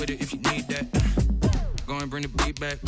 with it if you need that. Go and bring the beat back.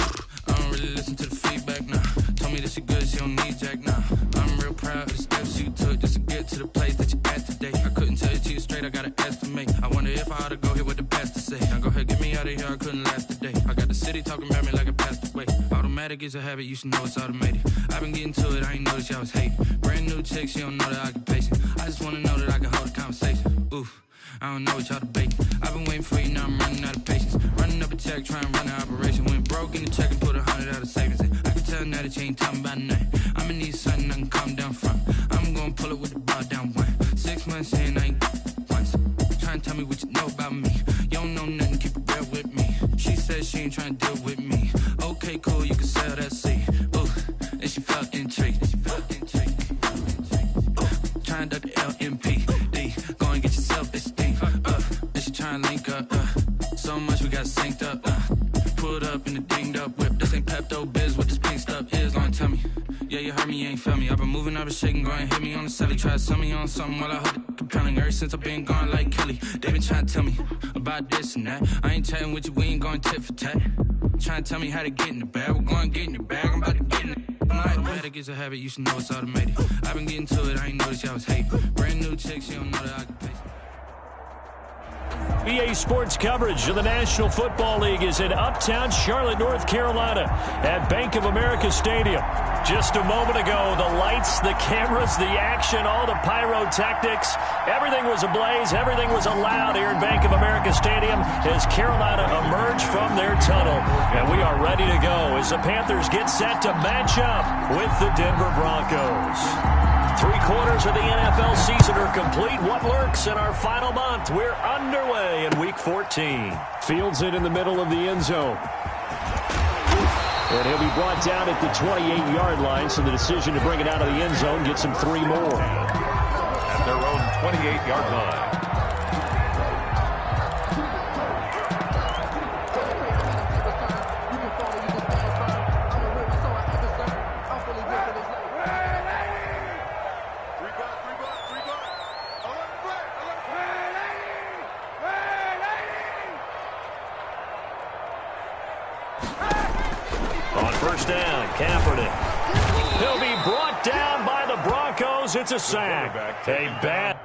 I don't really listen to the feedback, nah. Told me that she good, she don't need Jack, nah. I'm real proud of the steps you took just to get to the place that you at today. I couldn't tell it to you straight, I gotta estimate. I wonder if I ought to go here with the pastor say. Now go ahead, get me out of here, I couldn't last a day. I got the city talking about me like a passed away. Automatic is a habit, you should know it's automated. I've been getting to it, I ain't noticed y'all was hating. Brand new chick, she don't know the occupation. I just wanna know that I can hold a conversation. Oof. I don't know what y'all debating. I've been waiting for you, now I'm running out of patience. Running up a check, trying to run an operation. Went broke in the check and put 100 out of savings in. I can tell now that you ain't talking about nothing. I'ma need something I can calm down from. I'm gonna pull it with the bar down one. 6 months in, I ain't once. Trying to tell me what you know about me. You don't know nothing, keep it real with me. She said she ain't trying to deal with me. Okay, cool, you can sell that seed. Ooh, and she felt intrigued. Trying to duck the LMPD. Go and get yourself this thing. And she trying to link up. So much we got synced up. Pulled up in the dinged up whip. This ain't Pepto Biz, what this pink stuff is. Gonna tell me. Yeah, you heard me, you ain't felt me. I've been moving, I've been shaking, go and hit me on the celly. Try to sell me on something while I hold it compelling. Ever since I've been gone like Kelly, they been trying to tell me about this and that. I ain't chatting with you, we ain't going tit for tat. Trying to tell me how to get in the bag. We're going to get in the bag, I'm about to get in it. Automatic is a habit, you should know it's automated. I've been getting to it, I ain't noticed y'all was hating. Brand new chick, she don't know the occupation. EA Sports coverage of the National Football League is in uptown Charlotte, North Carolina at Bank of America Stadium. Just a moment ago, the lights, the cameras, the action, all the pyrotechnics, everything was ablaze, everything was allowed here at Bank of America Stadium as Carolina emerged from their tunnel. And we are ready to go as the Panthers get set to match up with the Denver Broncos. 3/4 of the NFL season are complete. What lurks in our final month? We're underway in Week 14. Fields it in the middle of the end zone. And he'll be brought down at the 28-yard line, so the decision to bring it out of the end zone gets him 3 more. At their own 28-yard line. He'll be brought down by the Broncos. It's a sack. A bad.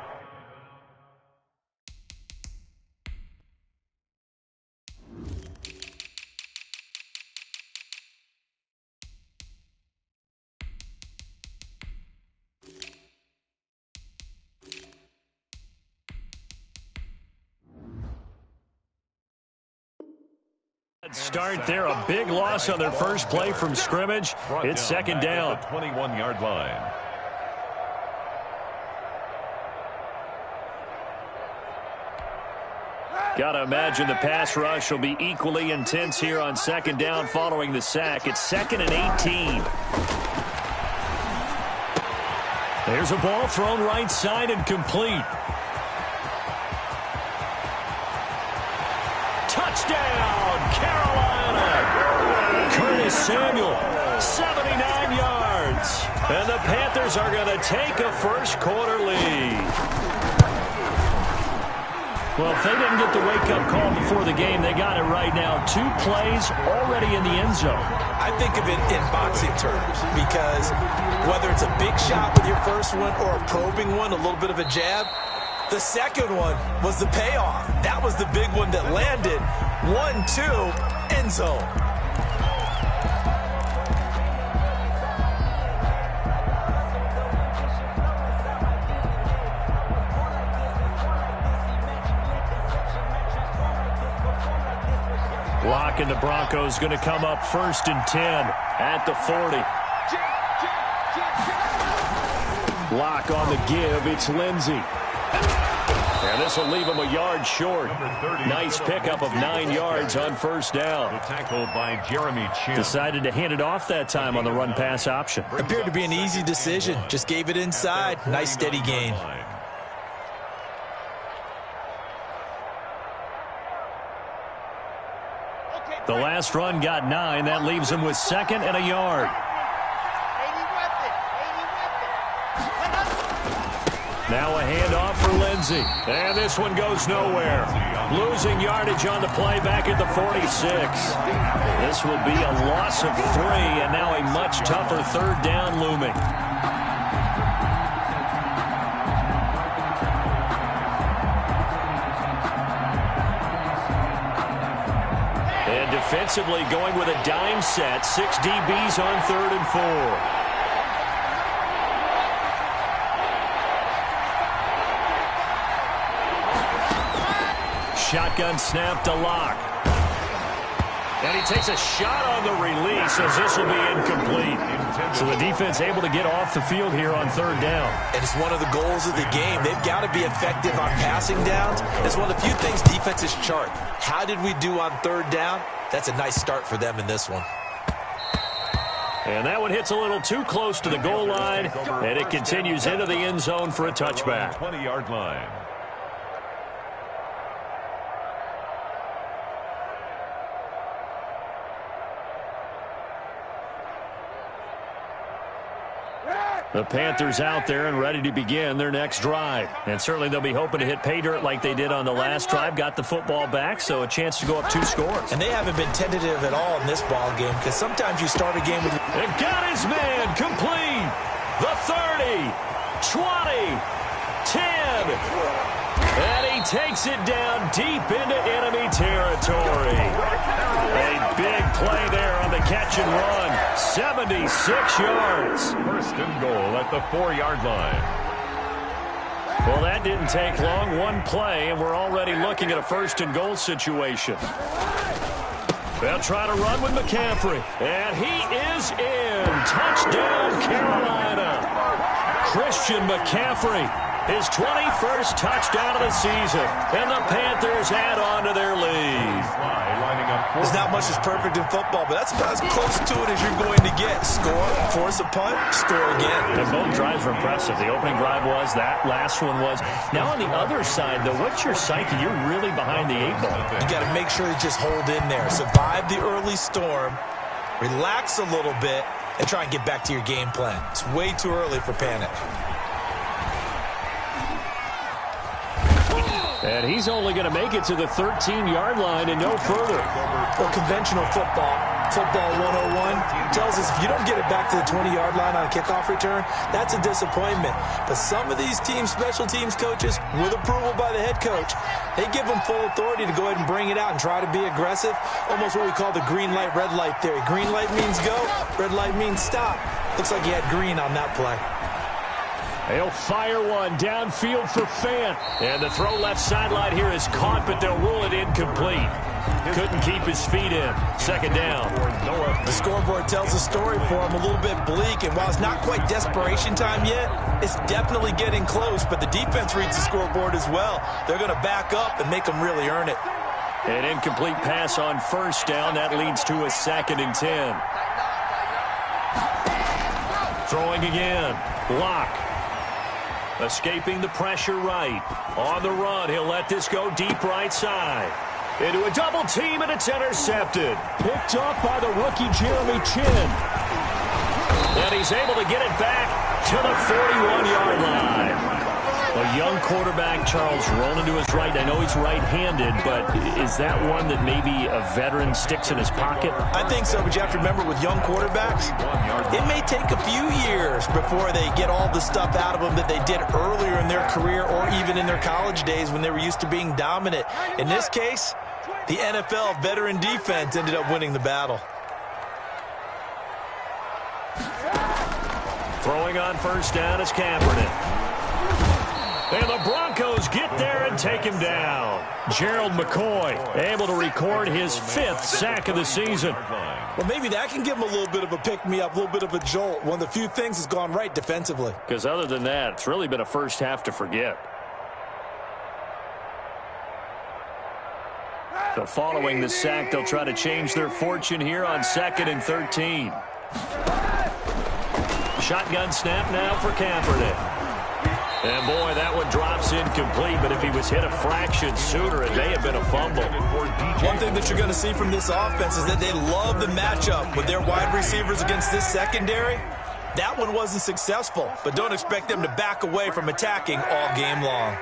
Start there, a big loss on their first play from scrimmage. It's second down. 21-yard line. Got to imagine the pass rush will be equally intense here on second down following the sack. It's 2nd and 18. There's a ball thrown right side and complete. Touchdown, Carolina! Curtis Samuel, 79 yards. And the Panthers are going to take a first-quarter lead. Well, if they didn't get the wake-up call before the game, they got it right now. 2 plays already in the end zone. I think of it in boxing terms because whether it's a big shot with your first one or a probing one, a little bit of a jab, the second one was the payoff. That was the big one that landed. 1-2, end zone. Lock and the Broncos going to come up 1st and 10 at the 40. Lock on the give. It's Lindsey. And this will leave him a yard short. Nice pickup of 9 yards on first down. Tackled by Jeremy Chin. Decided to hand it off that time on the run-pass option. Appeared to be an easy decision. Just gave it inside. Nice steady gain. The last run got 9. That leaves him with 2nd and a yard. Now a handoff for Lindsey. And this one goes nowhere. Losing yardage on the play back at the 46. This will be a loss of 3, and now a much tougher third down looming. And defensively going with a dime set. 6 DBs on 3rd and 4. Shotgun snap to Locke. And he takes a shot on the release as this will be incomplete. So the defense able to get off the field here on 3rd down. And it's one of the goals of the game. They've got to be effective on passing downs. It's one of the few things defenses chart. How did we do on 3rd down? That's a nice start for them in this one. And that one hits a little too close to the goal line, and it continues into the end zone for a touchback. 20-yard line. The Panthers out there and ready to begin their next drive. And certainly they'll be hoping to hit pay dirt like they did on the last drive. Got the football back, so a chance to go up 2 scores. And they haven't been tentative at all in this ball game because sometimes you start a game with... They've got his man complete. The 30, 20, 10. And he takes it down deep into enemy territory. A big play there on the catch and run. 76 yards. First and goal at the 4-yard line. Well, that didn't take long. One play, and we're already looking at a first and goal situation. They'll try to run with McCaffrey. And he is in. Touchdown, Carolina. Christian McCaffrey. His 21st touchdown of the season. And the Panthers add on to their lead. There's not much that's perfect in football, but that's about as close to it as you're going to get. Score, force a punt, score again. And both drives were impressive. The opening drive was, that last one was. Now on the other side, though, what's your psyche? You're really behind the 8 ball. You got to make sure you just hold in there. Survive the early storm, relax a little bit, and try and get back to your game plan. It's way too early for panic. And he's only going to make it to the 13-yard line and no further. Well, conventional football 101, tells us if you don't get it back to the 20-yard line on a kickoff return, that's a disappointment. But some of these team special teams coaches, with approval by the head coach, they give them full authority to go ahead and bring it out and try to be aggressive. Almost what we call the green light, red light theory. Green light means go, red light means stop. Looks like he had green on that play. They'll fire one downfield for Fant. And the throw left sideline here is caught, but they'll rule it incomplete. Couldn't keep his feet in. Second down. The scoreboard tells a story for him, a little bit bleak. And while it's not quite desperation time yet, it's definitely getting close. But the defense reads the scoreboard as well. They're going to back up and make them really earn it. An incomplete pass on first down. That leads to a 2nd and 10. Throwing again. Locke. Escaping the pressure right. On the run, he'll let this go deep right side. Into a double team, and it's intercepted. Picked off by the rookie Jeremy Chin. And he's able to get it back to the 41-yard line. A young quarterback, Charles, rolling to his right. I know he's right-handed, but is that one that maybe a veteran sticks in his pocket? I think so, but you have to remember with young quarterbacks, it may take a few years before they get all the stuff out of them that they did earlier in their career or even in their college days when they were used to being dominant. In this case, the NFL veteran defense ended up winning the battle. Throwing on first down is Kaepernick. And the Broncos get there and take him down. Gerald McCoy able to record his 5th sack of the season. Well, maybe that can give him a little bit of a pick-me-up, a little bit of a jolt. One of the few things that's gone right defensively. Because other than that, it's really been a first half to forget. So following the sack, they'll try to change their fortune here on 2nd and 13. Shotgun snap now for Kaepernick. And, boy, that one drops incomplete, but if he was hit a fraction sooner, it may have been a fumble. One thing that you're going to see from this offense is that they love the matchup with their wide receivers against this secondary. That one wasn't successful, but don't expect them to back away from attacking all game long.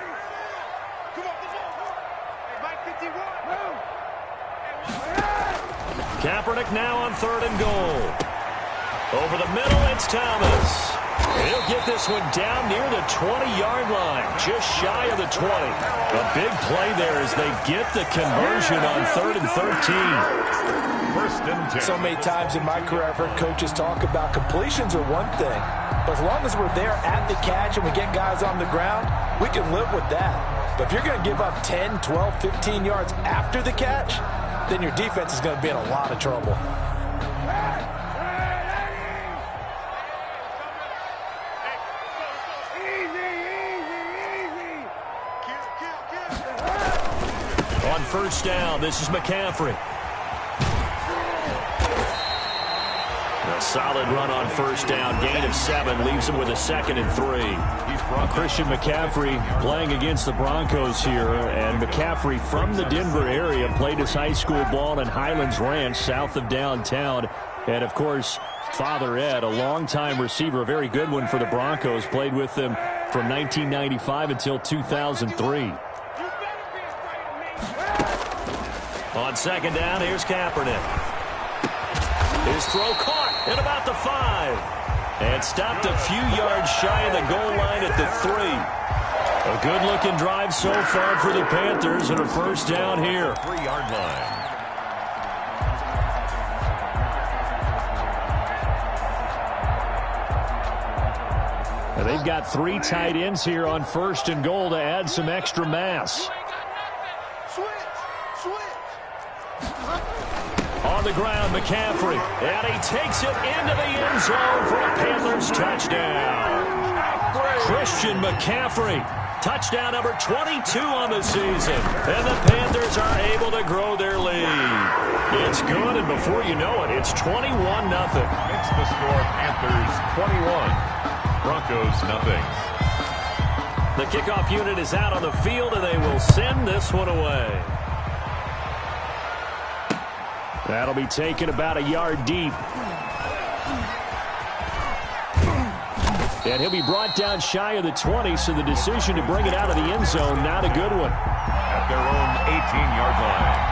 Kaepernick now on 3rd and goal. Over the middle, it's Thomas. He'll get this one down near the 20-yard line, just shy of the 20. A big play there as they get the conversion on 3rd and 13. First and 10. So many times in my career, I've heard coaches talk about completions are one thing, but as long as we're there at the catch and we get guys on the ground, we can live with that. But if you're going to give up 10, 12, 15 yards after the catch, then your defense is going to be in a lot of trouble. On 1st down, this is McCaffrey. A solid run on 1st down. Gain of 7 leaves him with a 2nd and 3. Christian McCaffrey playing against the Broncos here. And McCaffrey from the Denver area played his high school ball in Highlands Ranch south of downtown. And, of course, Father Ed, a longtime receiver, a very good one for the Broncos, played with them from 1995 until 2003. On 2nd down, here's Kaepernick. His throw caught at about the 5. And stopped a few yards shy of the goal line at the 3. A good-looking drive so far for the Panthers and a 1st down here. 3-yard line. Now they've got 3 tight ends here on 1st and goal to add some extra mass. On the ground, McCaffrey, and he takes it into the end zone for a Panthers touchdown. Christian McCaffrey, touchdown number 22 on the season, and the Panthers are able to grow their lead. It's good, and before you know it, it's 21-0. It's the score, Panthers 21, Broncos nothing. The kickoff unit is out on the field, and they will send this one away. That'll be taken about a yard deep. And he'll be brought down shy of the 20, so the decision to bring it out of the end zone, not a good one. At their own 18-yard line.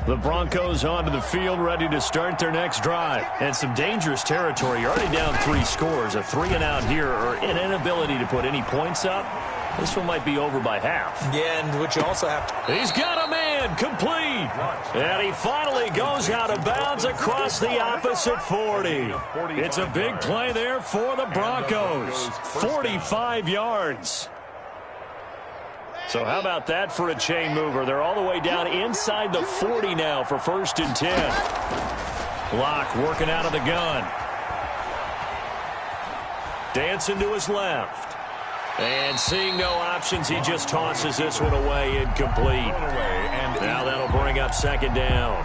The Broncos onto the field, ready to start their next drive. And some dangerous territory. You're already down 3 scores. A 3-and-out here, or an inability to put any points up. This one might be over by half. Yeah, and what you also have to... He's got a man, complete. And he finally goes out of bounds across the opposite 40. It's a big play there for the Broncos. 45 yards. So how about that for a chain mover? They're all the way down inside the 40 now for 1st and 10. Locke working out of the gun. Dancing to his left. And seeing no options, he just tosses this one away, incomplete. Now that'll bring up 2nd down.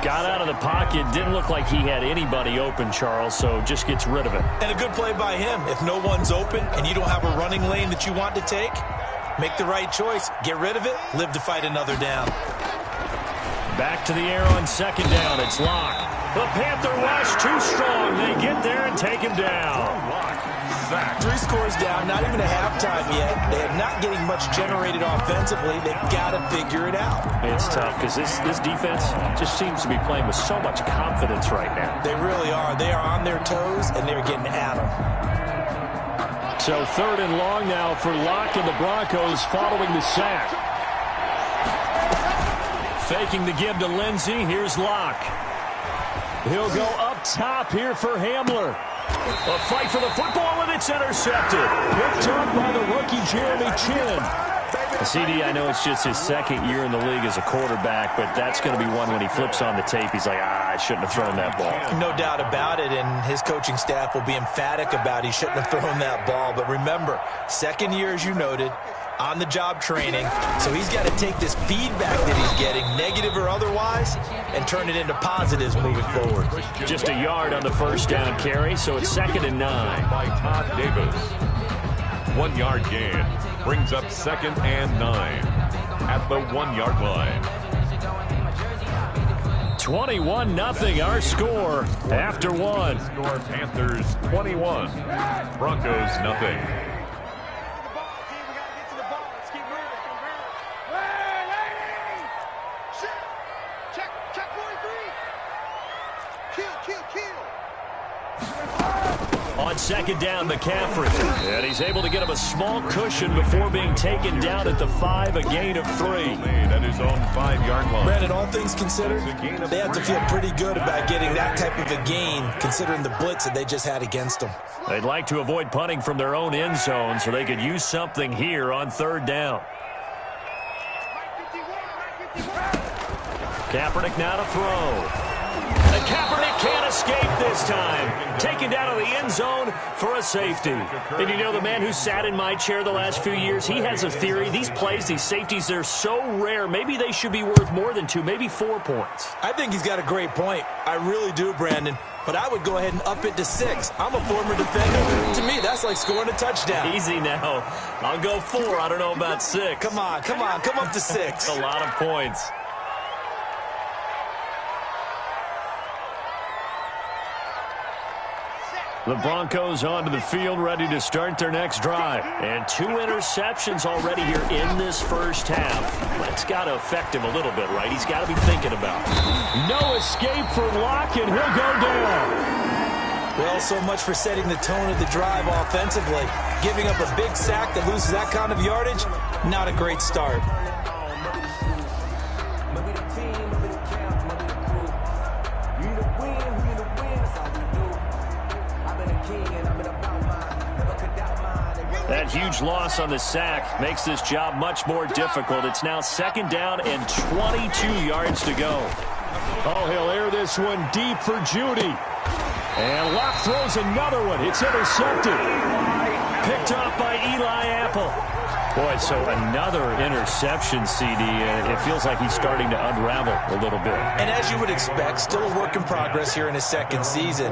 Got out of the pocket, didn't look like he had anybody open, Charles, so just gets rid of it. And a good play by him. If no one's open and you don't have a running lane that you want to take, make the right choice. Get rid of it. Live to fight another down. Back to the air on 2nd down. It's Locke. The Panther rush too strong. They get there and take him down. 3 scores down, not even a halftime yet. They are not getting much generated offensively. They've got to figure it out. It's tough because this defense just seems to be playing with so much confidence right now. They really are. They are on their toes, and they're getting at them. So 3rd and long now for Locke and the Broncos following the sack. Faking the give to Lindsey. Here's Locke. He'll go up top here for Hamler. A fight for the football, and it's intercepted. Picked up by the rookie Jeremy Chin. CD, I know it's just his 2nd year in the league as a quarterback, but that's going to be one when he flips on the tape. He's like, I shouldn't have thrown that ball. No doubt about it, and his coaching staff will be emphatic about he shouldn't have thrown that ball. But remember, 2nd year, as you noted, on-the-job training, so he's got to take this feedback that he's getting, negative or otherwise, and turn it into positives moving forward. Just a yard on the first down carry, so it's 2nd and 9. By Todd Davis. 1 yard gain brings up 2nd and 9 at the 1 yard line. 21-0 our score after 1. Score Panthers 21, Broncos nothing. On 2nd down, McCaffrey. And he's able to get him a small cushion before being taken down at the 5, a gain of 3. At his own 5 yard line. Brandon, all things considered, they have to feel pretty good about getting that type of a gain, considering the blitz that they just had against them. They'd like to avoid punting from their own end zone so they could use something here on 3rd down. Kaepernick now to throw. And Kaepernick can't escape this time. Taken down to the end zone for a safety. And you know, the man who sat in my chair the last few years, he has a theory. These plays, these safeties, they're so rare. Maybe they should be worth more than 2, maybe 4 points. I think he's got a great point. I really do, Brandon. But I would go ahead and up it to 6. I'm a former defender. To me, that's like scoring a touchdown. Easy now. I'll go 4. I don't know about 6. Come on. Come up to 6. A lot of points. The Broncos onto the field, ready to start their next drive. And 2 interceptions already here in this first half. That's got to affect him a little bit, right? He's got to be thinking about it. No escape for Locke, and he'll go down. Well, so much for setting the tone of the drive offensively. Giving up a big sack that loses that kind of yardage, not a great start. That huge loss on the sack makes this job much more difficult. It's now 2nd down and 22 yards to go. Oh, he'll air this one deep for Judy. And Locke throws another one. It's intercepted. Picked off by Eli Apple. Boy, so another interception, CD. It feels like he's starting to unravel a little bit. And as you would expect, still a work in progress here in his 2nd season.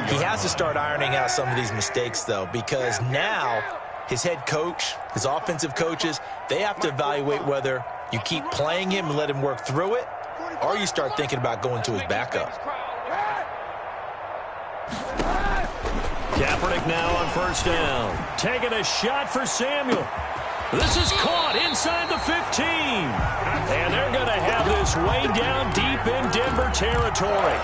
He has to start ironing out some of these mistakes, though, because now his head coach, his offensive coaches, they have to evaluate whether you keep playing him and let him work through it, or you start thinking about going to his backup. Kaepernick now on 1st down. Taking a shot for Samuel. This is caught inside the 15. And they're going to have this way down deep in Denver territory.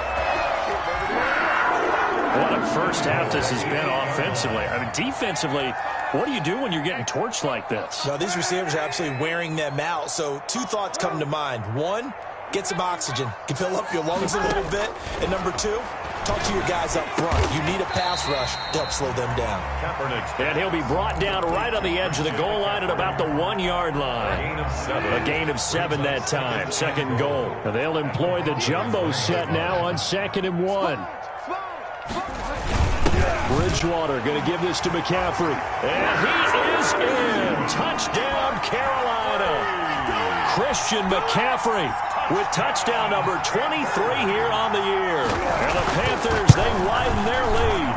What a first half this has been offensively. I mean, defensively, what do you do when you're getting torched like this? Well, these receivers are absolutely wearing them out. So 2 thoughts come to mind. 1, get some oxygen. You can fill up your lungs a little bit. And number 2, talk to your guys up front. You need a pass rush to help slow them down. And he'll be brought down right on the edge of the goal line at about the 1 yard line. A gain of 7 that time. 2nd goal. And they'll employ the jumbo set now on 2nd and 1. Bridgewater going to give this to McCaffrey. And he is in. Touchdown, Carolina. Christian McCaffrey with touchdown number 23 here on the year. And the Panthers, they widen their lead.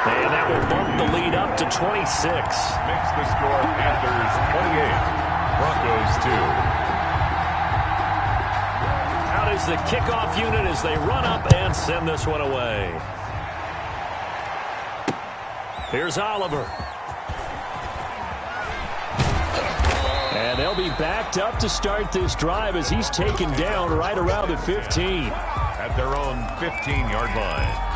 And that will bump the lead up to 26. Makes the score Panthers 28, Broncos 2. Out is the kickoff unit as they run up and send this one away. Here's Oliver. And they'll be backed up to start this drive as he's taken down right around the 15. At their own 15-yard line.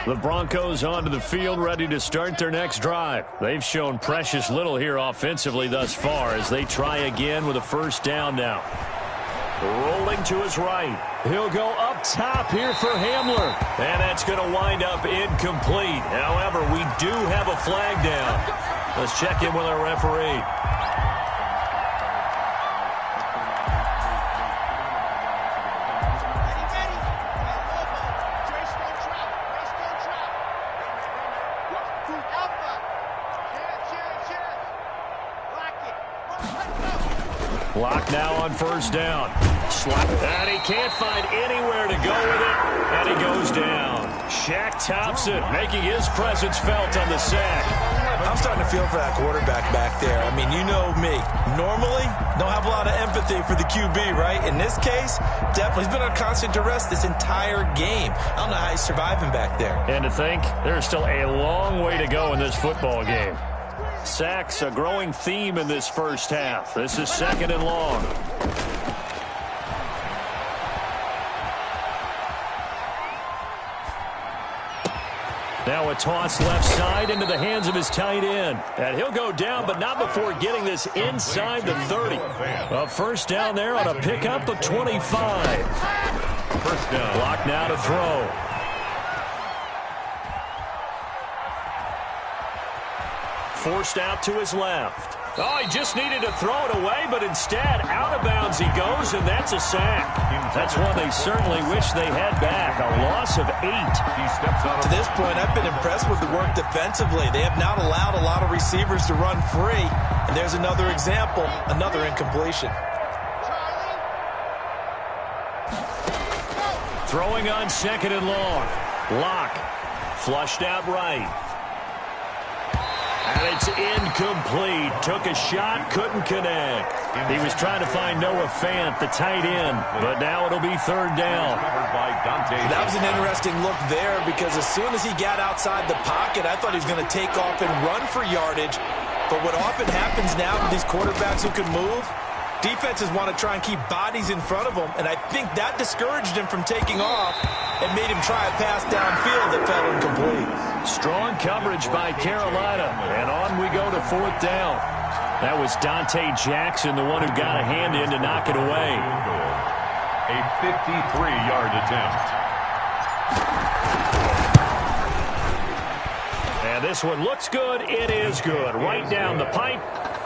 The Broncos onto the field, ready to start their next drive. They've shown precious little here offensively thus far as they try again with a 1st down now. Rolling to his right. He'll go up top here for Hamler. And that's going to wind up incomplete. However, we do have a flag down. Let's check in with our referee. Clock now on first down. Slap. And he can't find anywhere to go with it. And he goes down. Shaq Thompson making his presence felt on the sack. I'm starting to feel for that quarterback back there. I mean, you know me. Normally, don't have a lot of empathy for the QB, right? In this case, definitely. He's been on constant duress this entire game. I don't know how he's surviving back there. And to think, there's still a long way to go in this football game. Sacks, a growing theme in this first half. This is 2nd and long. Now a toss left side into the hands of his tight end. And he'll go down, but not before getting this inside the 30. A first down there on a pickup of 25. First down. Block now to throw. Forced out to his left. Oh, he just needed to throw it away, but instead, out of bounds he goes, and that's a sack. That's one they certainly wish they had back. A loss of 8. He steps out. To this point, I've been impressed with the work defensively. They have not allowed a lot of receivers to run free. And there's another example, another incompletion. Throwing on 2nd and long. Lock. Flushed out right. And it's incomplete. Took a shot, couldn't connect. He was trying to find Noah Fant, the tight end, but now it'll be 3rd down. That was an interesting look there because as soon as he got outside the pocket, I thought he was going to take off and run for yardage. But what often happens now with these quarterbacks who can move, defenses want to try and keep bodies in front of them, and I think that discouraged him from taking off and made him try a pass downfield that fell incomplete. Strong coverage by Carolina, and on we go to 4th down. That was Dante Jackson, the one who got a hand in to knock it away. A 53-yard attempt. And this one looks good. It is good. Right down the pipe.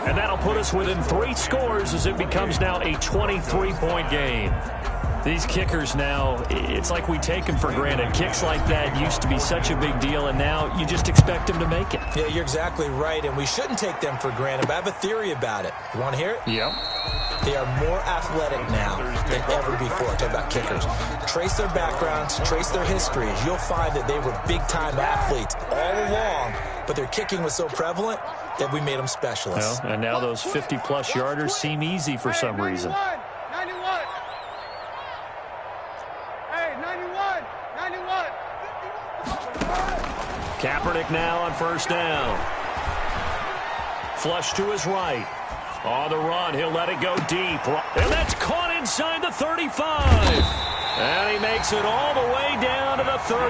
And that'll put us within 3 scores as it becomes now a 23-point game. These kickers now, it's like we take them for granted. Kicks like that used to be such a big deal, and now you just expect them to make it. Yeah, you're exactly right, and we shouldn't take them for granted, but I have a theory about it. You want to hear it? Yep. They are more athletic now than ever before. Talk about kickers. Trace their backgrounds, trace their histories. You'll find that they were big-time athletes all along, but their kicking was so prevalent that we made them specialists. Well, and now those 50-plus yarders seem easy for some reason. 91. Hey, 91. 91. Kaepernick now on first down. Flush to his right. On the run, he'll let it go deep. And that's caught inside the 35. And he makes it all the way down to the 31.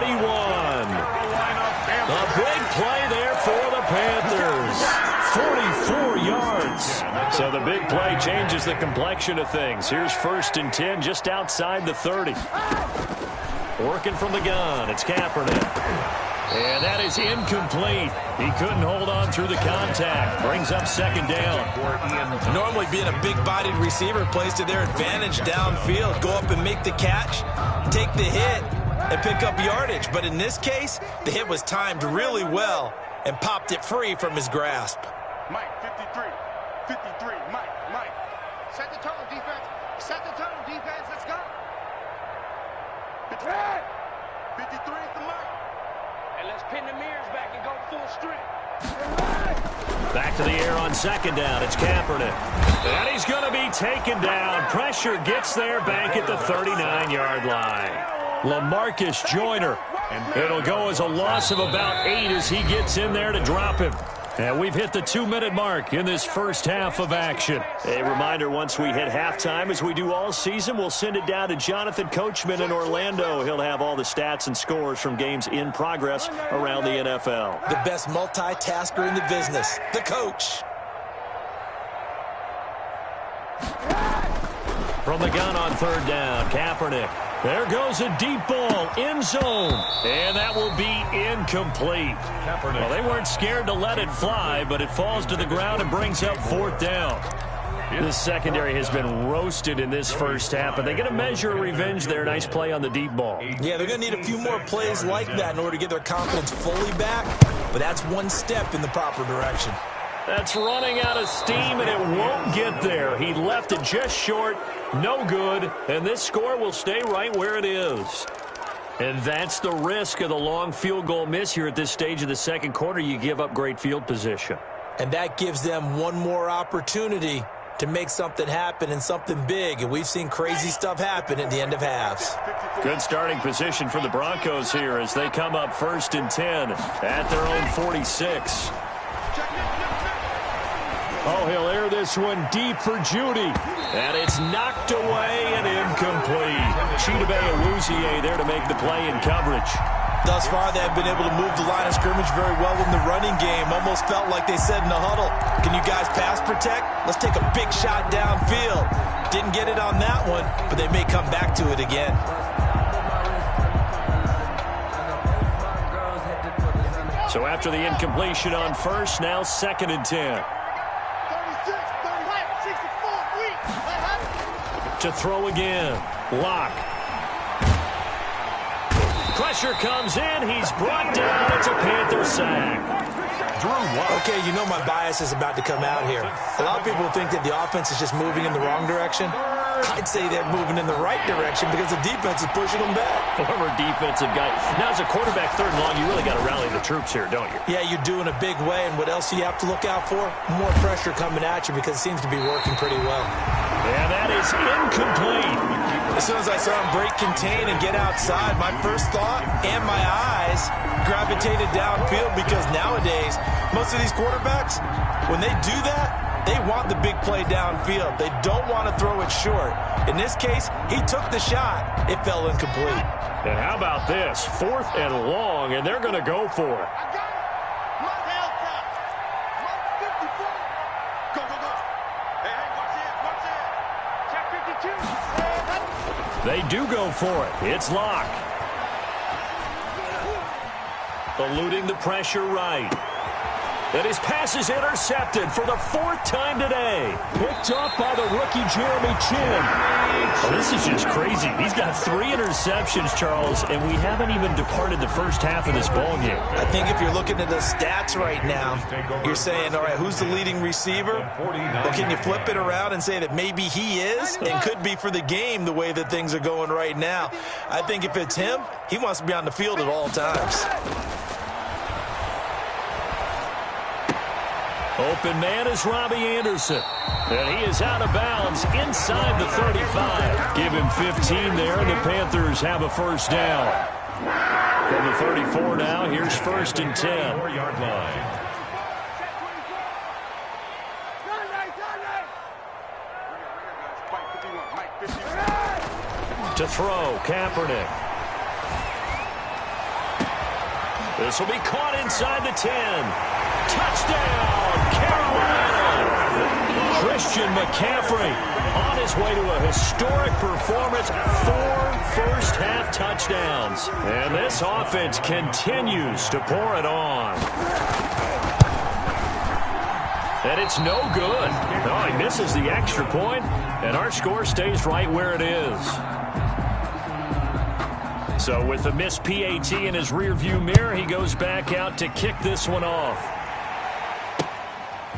A big play there for the Panthers. 44 yards. So the big play changes the complexion of things. Here's 1st and 10 just outside the 30. Working from the gun, it's Kaepernick. And that is incomplete. He couldn't hold on through the contact. Brings up 2nd down. Normally being a big-bodied receiver plays to their advantage downfield. Go up and make the catch, take the hit, and pick up yardage. But in this case, the hit was timed really well and popped it free from his grasp. Mike, 53. 53. Mike. Set the tone, defense. Set the tone, defense. Let's go. 53. 53 is the mark. And let's pin the mirrors back and go full strength. Back to the air on 2nd down. It's Kaepernick. And he's going to be taken down. Pressure gets there back at the 39-yard line. LaMarcus Joyner. It'll go as a loss of about 8 as he gets in there to drop him. And we've hit the 2-minute mark in this first half of action. A reminder, once we hit halftime, as we do all season, we'll send it down to Jonathan Coachman in Orlando. He'll have all the stats and scores from games in progress around the NFL. The best multitasker in the business, the coach. From the gun on 3rd down, Kaepernick. There goes a deep ball, end zone, and that will be incomplete. Well, they weren't scared to let it fly, but it falls to the ground and brings up 4th down. This secondary has been roasted in this first half, but they're going to measure revenge there. Nice play on the deep ball. Yeah, they're going to need a few more plays like that in order to get their confidence fully back, but that's one step in the proper direction. That's running out of steam, and it won't get there. He left it just short, no good, and this score will stay right where it is. And that's the risk of the long field goal miss here at this stage of the second quarter. You give up great field position. And that gives them one more opportunity to make something happen and something big. And we've seen crazy stuff happen at the end of halves. Good starting position for the Broncos here as they come up 1st and 10 at their own 46. Oh, he'll air this one deep for Judy. And it's knocked away and incomplete. Chidobe Awuzie there to make the play in coverage. Thus far, they have been able to move the line of scrimmage very well in the running game. Almost felt like they said in the huddle, can you guys pass protect? Let's take a big shot downfield. Didn't get it on that one, but they may come back to it again. So after the incompletion on first, now 2nd and 10. To throw again. Lock. Pressure comes in. He's brought down. It's a Panther sack. Okay, you know my bias is about to come out here. A lot of people think that the offense is just moving in the wrong direction. I'd say they're moving in the right direction because the defense is pushing them back. Former defensive guy. Now, as a quarterback, 3rd and long, you really got to rally the troops here, don't you? Yeah, you're doing a big way, and what else do you have to look out for? More pressure coming at you because it seems to be working pretty well. And that is incomplete. As soon as I saw him break contain and get outside, my first thought and my eyes gravitated downfield because nowadays, most of these quarterbacks, when they do that, they want the big play downfield. They don't want to throw it short. In this case, he took the shot. It fell incomplete. And how about this? 4th and long, and they're going to go for it. They do go for it. It's Lock. Eluding the pressure right. And his pass is intercepted for the 4th time today. Picked up by the rookie Jeremy Chin. Oh, this is just crazy. He's got 3 interceptions, Charles, and we haven't even departed the first half of this ball game. I think if you're looking at the stats right now, you're saying, all right, who's the leading receiver? Well, can you flip it around and say that maybe he is and could be for the game the way that things are going right now? I think if it's him, he wants to be on the field at all times. Open man is Robbie Anderson. And he is out of bounds inside the 35. Give him 15 there, and the Panthers have a first down. From the 34 now, here's 1st and 10. 4-yard line. To throw, Kaepernick. This will be caught inside the 10. Touchdown, Carolina! Christian McCaffrey on his way to a historic performance. 4 first-half touchdowns. And this offense continues to pour it on. And it's no good. No, he misses the extra point, and our score stays right where it is. So with the missed PAT in his rearview mirror, he goes back out to kick this one off.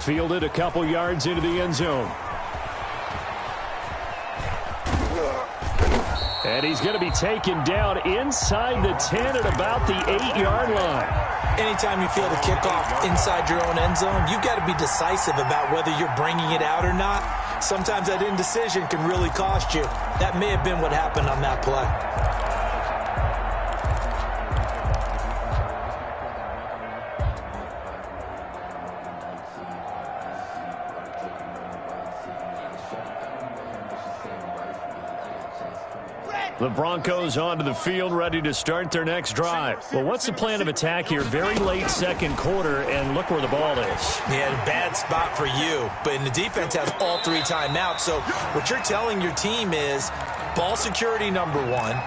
Fielded a couple yards into the end zone. And he's going to be taken down inside the 10 at about the 8-yard line. Anytime you field a kickoff inside your own end zone, you've got to be decisive about whether you're bringing it out or not. Sometimes that indecision can really cost you. That may have been what happened on that play. The Broncos onto the field, ready to start their next drive. Well, what's the plan of attack here? Very late second quarter, and look where the ball is. Yeah, bad spot for you. But the defense has all 3 timeouts. So what you're telling your team is ball security number 1.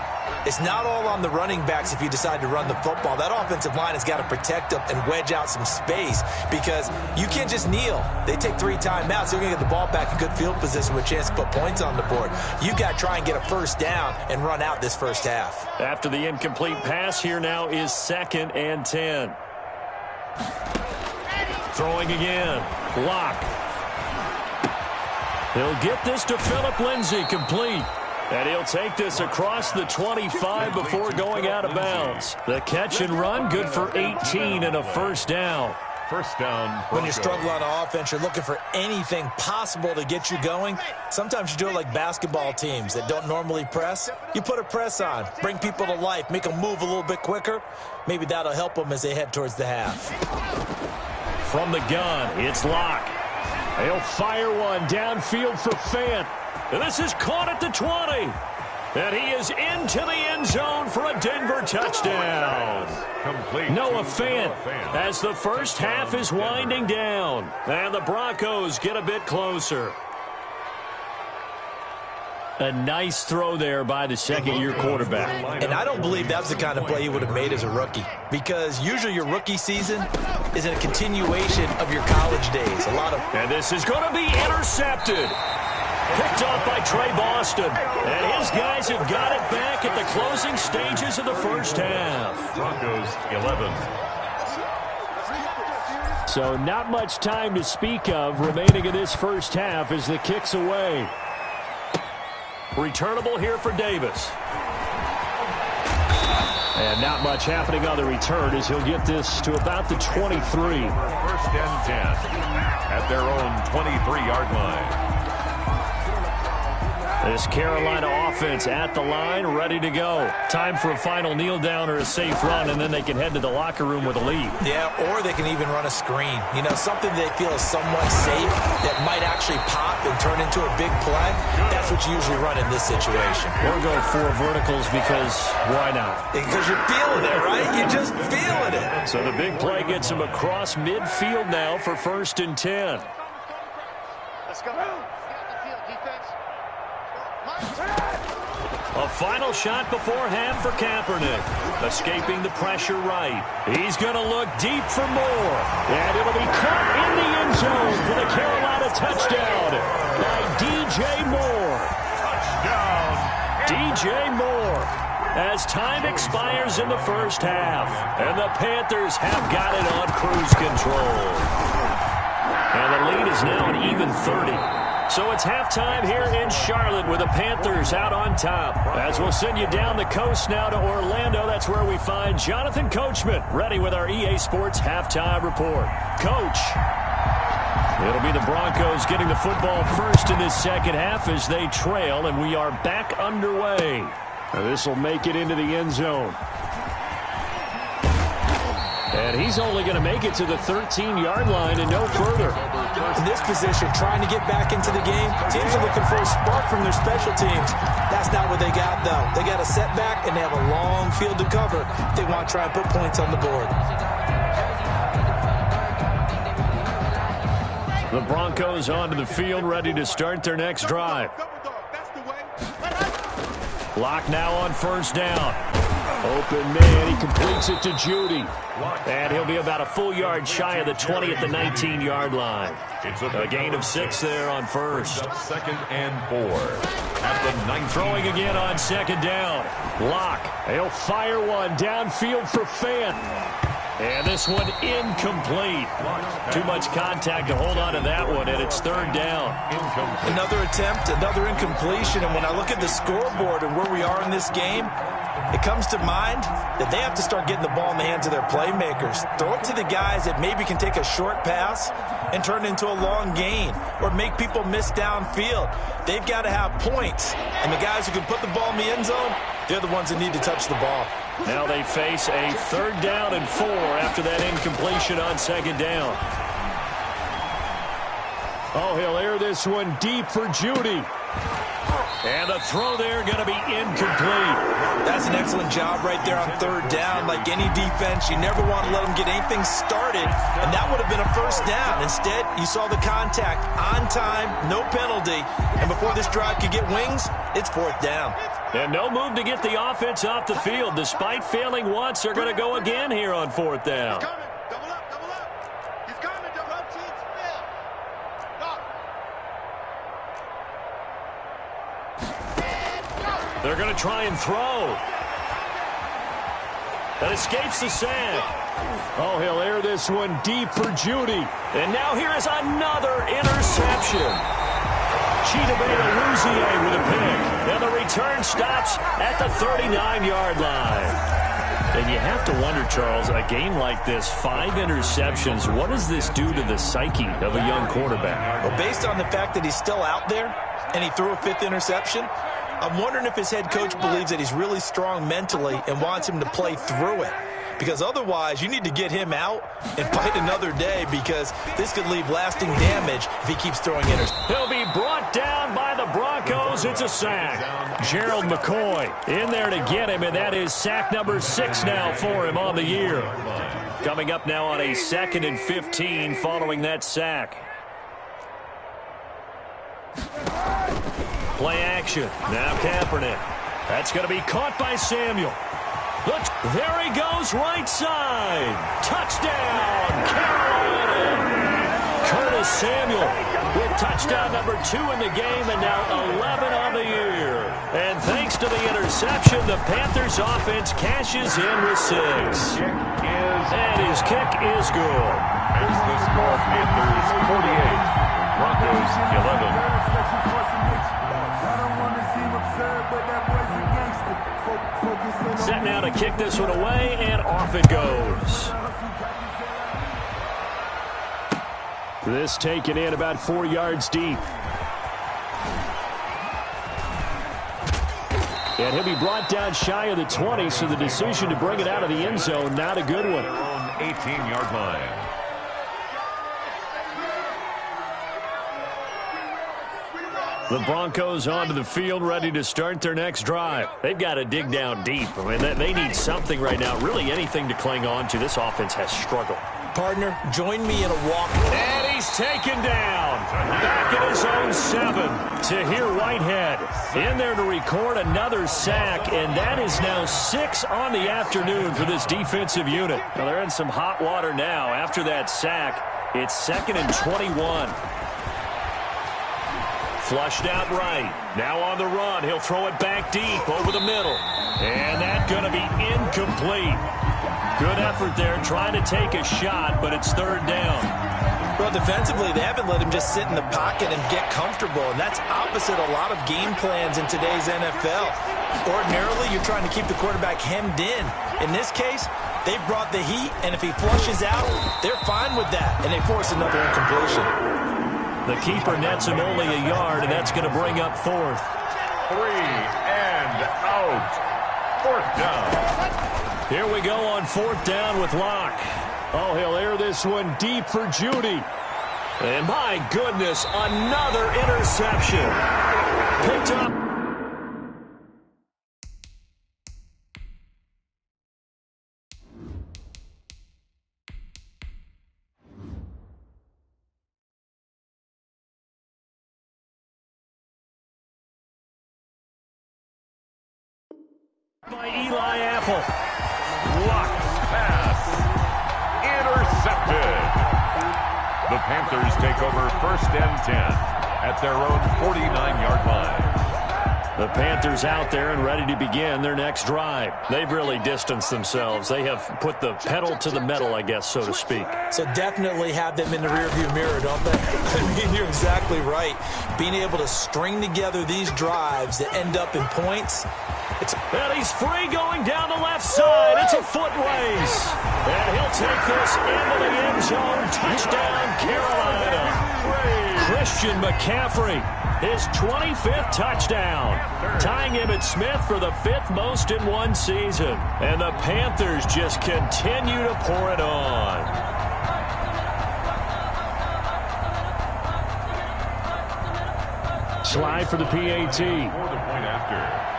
It's not all on the running backs if you decide to run the football. That offensive line has got to protect them and wedge out some space because you can't just kneel. They take 3 timeouts. They're going to get the ball back in good field position with a chance to put points on the board. You got to try and get a first down and run out this first half. After the incomplete pass, here now is 2nd and 10. Throwing again. Lock. He'll get this to Phillip Lindsay, complete. And he'll take this across the 25 before going out of bounds. The catch and run, good for 18 and a first down. First down. When you struggle on offense, you're looking for anything possible to get you going. Sometimes you do it like basketball teams that don't normally press. You put a press on, bring people to life, make them move a little bit quicker. Maybe that'll help them as they head towards the half. From the gun, it's Lock. He'll fire one downfield for Fant. And this is caught at the 20. And he is into the end zone for a Denver touchdown. Complete. Noah Fant as the first half is winding down. And the Broncos get a bit closer. A nice throw there by the second-year quarterback. And I don't believe that's the kind of play he would have made as a rookie, because usually your rookie season is a continuation of your college days. And this is going to be intercepted. Picked off by Trey Boston. And his guys have got it back at the closing stages of the first half. Broncos 11. So not much time to speak of remaining in this first half as the kick's away. Returnable here for Davis. And not much happening on the return as he'll get this to about the 23. First and 10 at their own 23-yard line. This Carolina offense at the line, ready to go. Time for a final kneel down or a safe run, and then they can head to the locker room with a lead. Yeah, or they can even run a screen. You know, something they feel is somewhat safe that might actually pop and turn into a big play. That's what you usually run in this situation. Or go 4 verticals because why not? Because you're feeling it, right? You're just feeling it. So the big play gets him across midfield now for first and 10. Let's go. A final shot before half for Kaepernick. Escaping the pressure right. He's going to look deep for more. And it'll be caught in the end zone for the Carolina touchdown by DJ Moore. Touchdown. DJ Moore. As time expires in the first half. And the Panthers have got it on cruise control. And the lead is now an even 30. So it's halftime here in Charlotte with the Panthers out on top. As we'll send you down the coast now to Orlando, that's where we find Jonathan Coachman ready with our EA Sports halftime report. Coach, it'll be the Broncos getting the football first in this second half as they trail, and we are back underway. This will make it into the end zone. And he's only going to make it to the 13-yard line and no further. In this position, trying to get back into the game, teams are looking for a spark from their special teams. That's not what they got, though. They got a setback, and they have a long field to cover if they want to try and put points on the board. The Broncos onto the field, ready to start their next drive. Lock now on first down. Open man, he completes it to Judy. And he'll be about a full yard shy of the 20 at the 19-yard line. It's A gain of 6 there on first. Second and 4 at the 19. Throwing again on second down. Lock. He'll fire one downfield for Fant. And this one incomplete. Too much contact to hold on to that one, and it's third down. Another attempt, another incompletion. And when I look at the scoreboard and where we are in this game, it comes to mind that they have to start getting the ball in the hands of their playmakers. Throw it to the guys that maybe can take a short pass and turn it into a long gain or make people miss downfield. They've got to have points. And the guys who can put the ball in the end zone, they're the ones that need to touch the ball. Now they face a third down and 4 after that incompletion on second down. Oh, he'll air this one deep for Judy. And the throw there going to be incomplete. That's an excellent job right there on third down. Like any defense, you never want to let them get anything started, and that would have been a first down. Instead, you saw the contact on time, no penalty, and before this drive could get wings, it's fourth down. And no move to get the offense off the field. Despite failing once, they're going to go again here on fourth down. He's coming. Double up, double up. He's coming. Double up, team. Spin. Go. They're going to try and throw. That escapes the sack. Oh, he'll air this one deep for Judy. And now here is another interception. Chidobe with a pick. And the return stops at the 39-yard line. And you have to wonder, Charles, a game like this, 5 interceptions, what does this do to the psyche of a young quarterback? Well, based on the fact that he's still out there and he threw a 5th interception, I'm wondering if his head coach believes that he's really strong mentally and wants him to play through it. Because otherwise, you need to get him out and fight another day, because this could leave lasting damage if he keeps throwing interceptions. He'll be brought down by the Broncos. It's a sack. Gerald McCoy in there to get him, and that is sack number 6 now for him on the year. Coming up now on a 2nd and 15 following that sack. Play action. Now Kaepernick. That's going to be caught by Samuel. There he goes, right side. Touchdown, Carolina. Curtis Samuel with touchdown number 2 in the game, and now 11 on the year. And thanks to the interception, the Panthers offense cashes in with 6. And his kick is good. Makes the score Panthers 48, Broncos 11. Set now to kick this one away, and off it goes. This taken in about 4 yards deep. And he'll be brought down shy of the 20, so the decision to bring it out of the end zone, not a good one. 18-yard line. The Broncos onto the field, ready to start their next drive. They've got to dig down deep. I mean, they need something right now, really anything to cling on to. This offense has struggled. Partner, join me in a walk. And he's taken down. Back at his own 7. Tahir Whitehead in there to record another sack, and that is now 6 on the afternoon for this defensive unit. Now, they're in some hot water now. After that sack, it's 2nd and 21. Flushed out right. Now on the run. He'll throw it back deep over the middle. And that's going to be incomplete. Good effort there trying to take a shot, but it's 3rd down. Well, defensively, they haven't let him just sit in the pocket and get comfortable, and that's opposite a lot of game plans in today's NFL. Ordinarily, you're trying to keep the quarterback hemmed in. In this case, they brought the heat, and if he flushes out, they're fine with that, and they force another incompletion. The keeper nets him only a yard, and that's going to bring up 4th. 3 and out. 4th down. Here we go on 4th down with Locke. Oh, he'll air this one deep for Judy. And my goodness, another interception. Picked up. By Eli Apple. Blocked pass. Intercepted. The Panthers take over 1st and 10 at their own 49-yard line. The Panthers out there and ready to begin their next drive. They've really distanced themselves. They have put the pedal to the metal, I guess, so to speak. So definitely have them in the rearview mirror, don't they? I mean, you're exactly right. Being able to string together these drives that end up in points. And he's free going down the left side. It's a foot race. And he'll take this into the end zone. Touchdown, Carolina. Christian McCaffrey, his 25th touchdown, tying Emmitt Smith for the 5th most in one season. And the Panthers just continue to pour it on. Slide for the PAT. For the point after.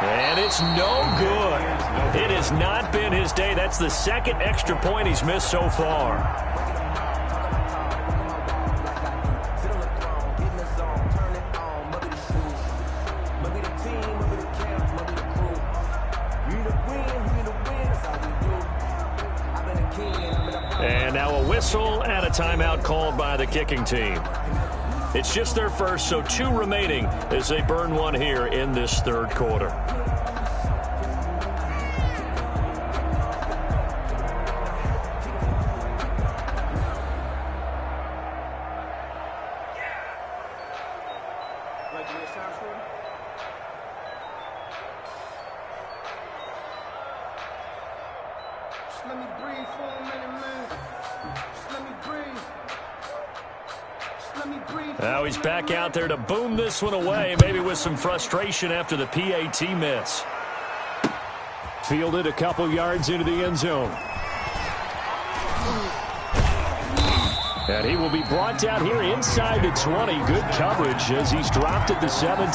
And it's no good. It has not been his day. That's the 2nd extra point he's missed so far. And now a whistle and a timeout called by the kicking team. It's just their first, so 2 remaining as they burn one here in this third quarter. Now he's back out there to boom this one away, maybe with some frustration after the PAT miss. Fielded a couple yards into the end zone. And he will be brought down here inside the 20. Good coverage as he's dropped at the 17.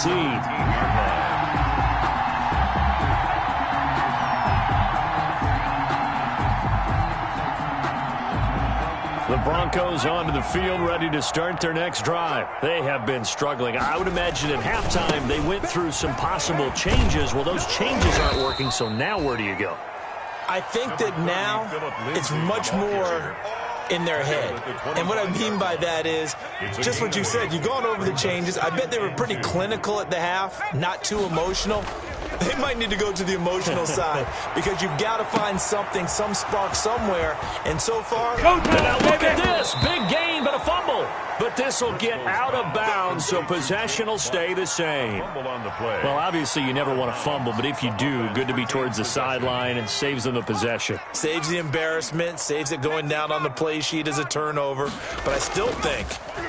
The Broncos onto the field, ready to start their next drive. They have been struggling. I would imagine at halftime they went through some possible changes. Well, those changes aren't working, so now where do you go? I think that now it's much more in their head. And what I mean by that is just what you said. You've gone over the changes. I bet they were pretty clinical at the half, not too emotional. They might need to go to the emotional side because you've got to find something, some spark somewhere. And so far, now look at this. Big gain, but a fumble. But this will get out of bounds, so possession will stay the same. Well, obviously you never want to fumble, but if you do, good to be towards the sideline and saves them the possession. Saves the embarrassment, saves it going down on the play sheet as a turnover. But I still think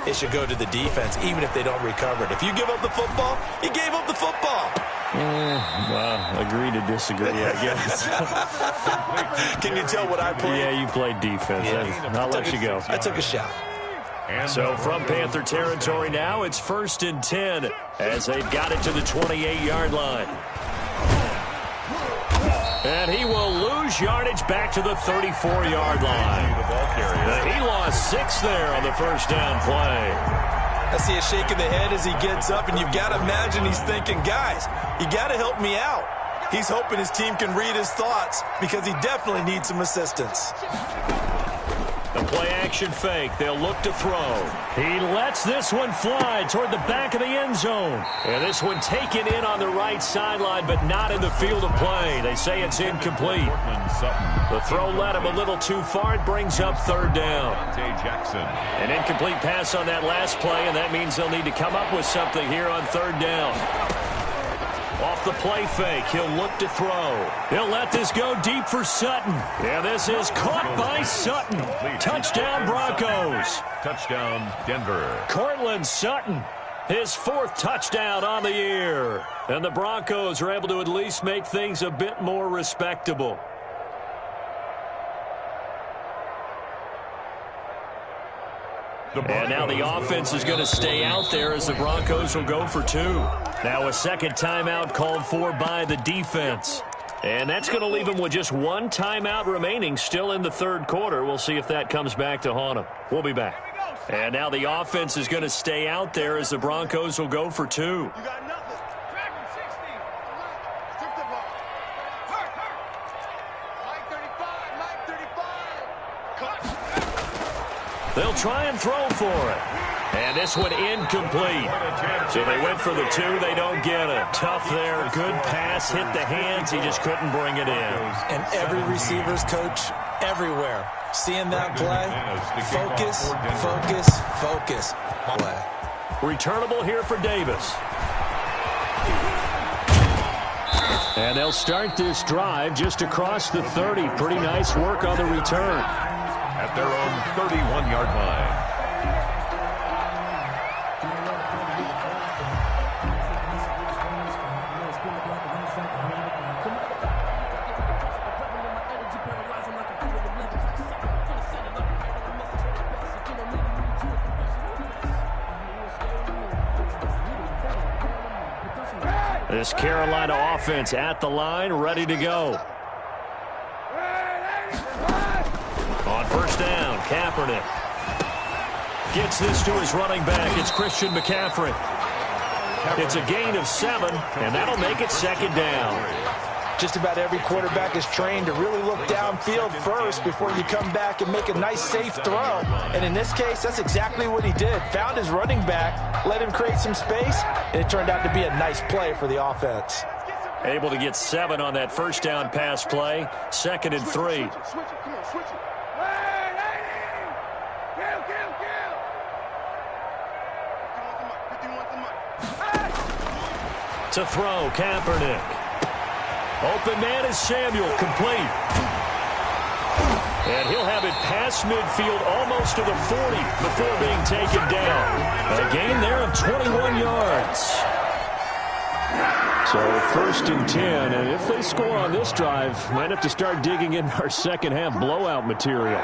it should go to the defense, even if they don't recover it. If you give up the football, you gave up the football. Well, agree to disagree, I guess. Can you tell what I played? Yeah, you played defense. Yeah. I'll let you go. I took a shot. So from Panther territory now, it's 1st and 10 as they've got it to the 28-yard line. And he will lose yardage back to the 34-yard line. He lost 6 there on the first down play. I see a shake of the head as he gets up, and you've got to imagine he's thinking, guys, you got to help me out. He's hoping his team can read his thoughts because he definitely needs some assistance. The play-action fake. They'll look to throw. He lets this one fly toward the back of the end zone. And this one taken in on the right sideline, but not in the field of play. They say it's incomplete. The throw led him a little too far. It brings up 3rd down. An incomplete pass on that last play, and that means they'll need to come up with something here on 3rd down. Off the play fake, he'll look to throw. He'll let this go deep for Sutton. And this is caught by Sutton. Touchdown, Broncos. Touchdown, Denver. Cortland Sutton, his 4th touchdown on the year. And the Broncos are able to at least make things a bit more respectable. And now the offense is going to stay out there as the Broncos will go for 2. Now a second timeout called for by the defense. And that's going to leave them with just 1 timeout remaining still in the 3rd quarter. We'll see if that comes back to haunt them. We'll be back. And now the offense is going to stay out there as the Broncos will go for 2. You got nothing. Dragon 60. Took the ball. Hurt. Mike 35. Mike 35. Cut. They'll try and throw for it. And this one incomplete. So they went for the 2. They don't get it. Tough there. Good pass. Hit the hands. He just couldn't bring it in. And every receiver's coach everywhere. Seeing that play, focus. Returnable here for Davis. And they'll start this drive just across the 30. Pretty nice work on the return. At their own 31-yard line. This Carolina offense at the line, ready to go. On first down, Kaepernick gets this to his running back. It's Christian McCaffrey. It's a gain of 7, and that'll make it 2nd down. Just about every quarterback is trained to really look downfield first before you come back and make a nice, safe throw. And in this case, that's exactly what he did. Found his running back, let him create some space, and it turned out to be a nice play for the offense. Able to get 7 on that first down pass play. 2nd and 3. To throw, Kaepernick. Open man is Samuel, complete. And he'll have it past midfield almost to the 40 before being taken down. A gain there of 21 yards. So 1st and 10, and if they score on this drive, might have to start digging in our second half blowout material.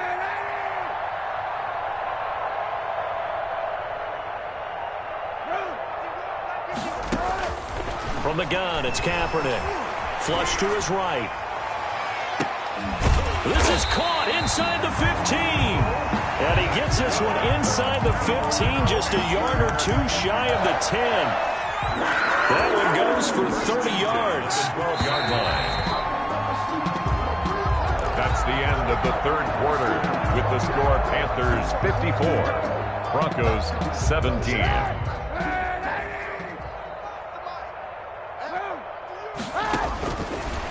From the gun, it's Kaepernick. Flush to his right. This is caught inside the 15. And he gets this one inside the 15, just a yard or 2 shy of the 10. That one goes for 30 yards. 12-yard line. That's the end of the 3rd quarter with the score Panthers 54, Broncos 17.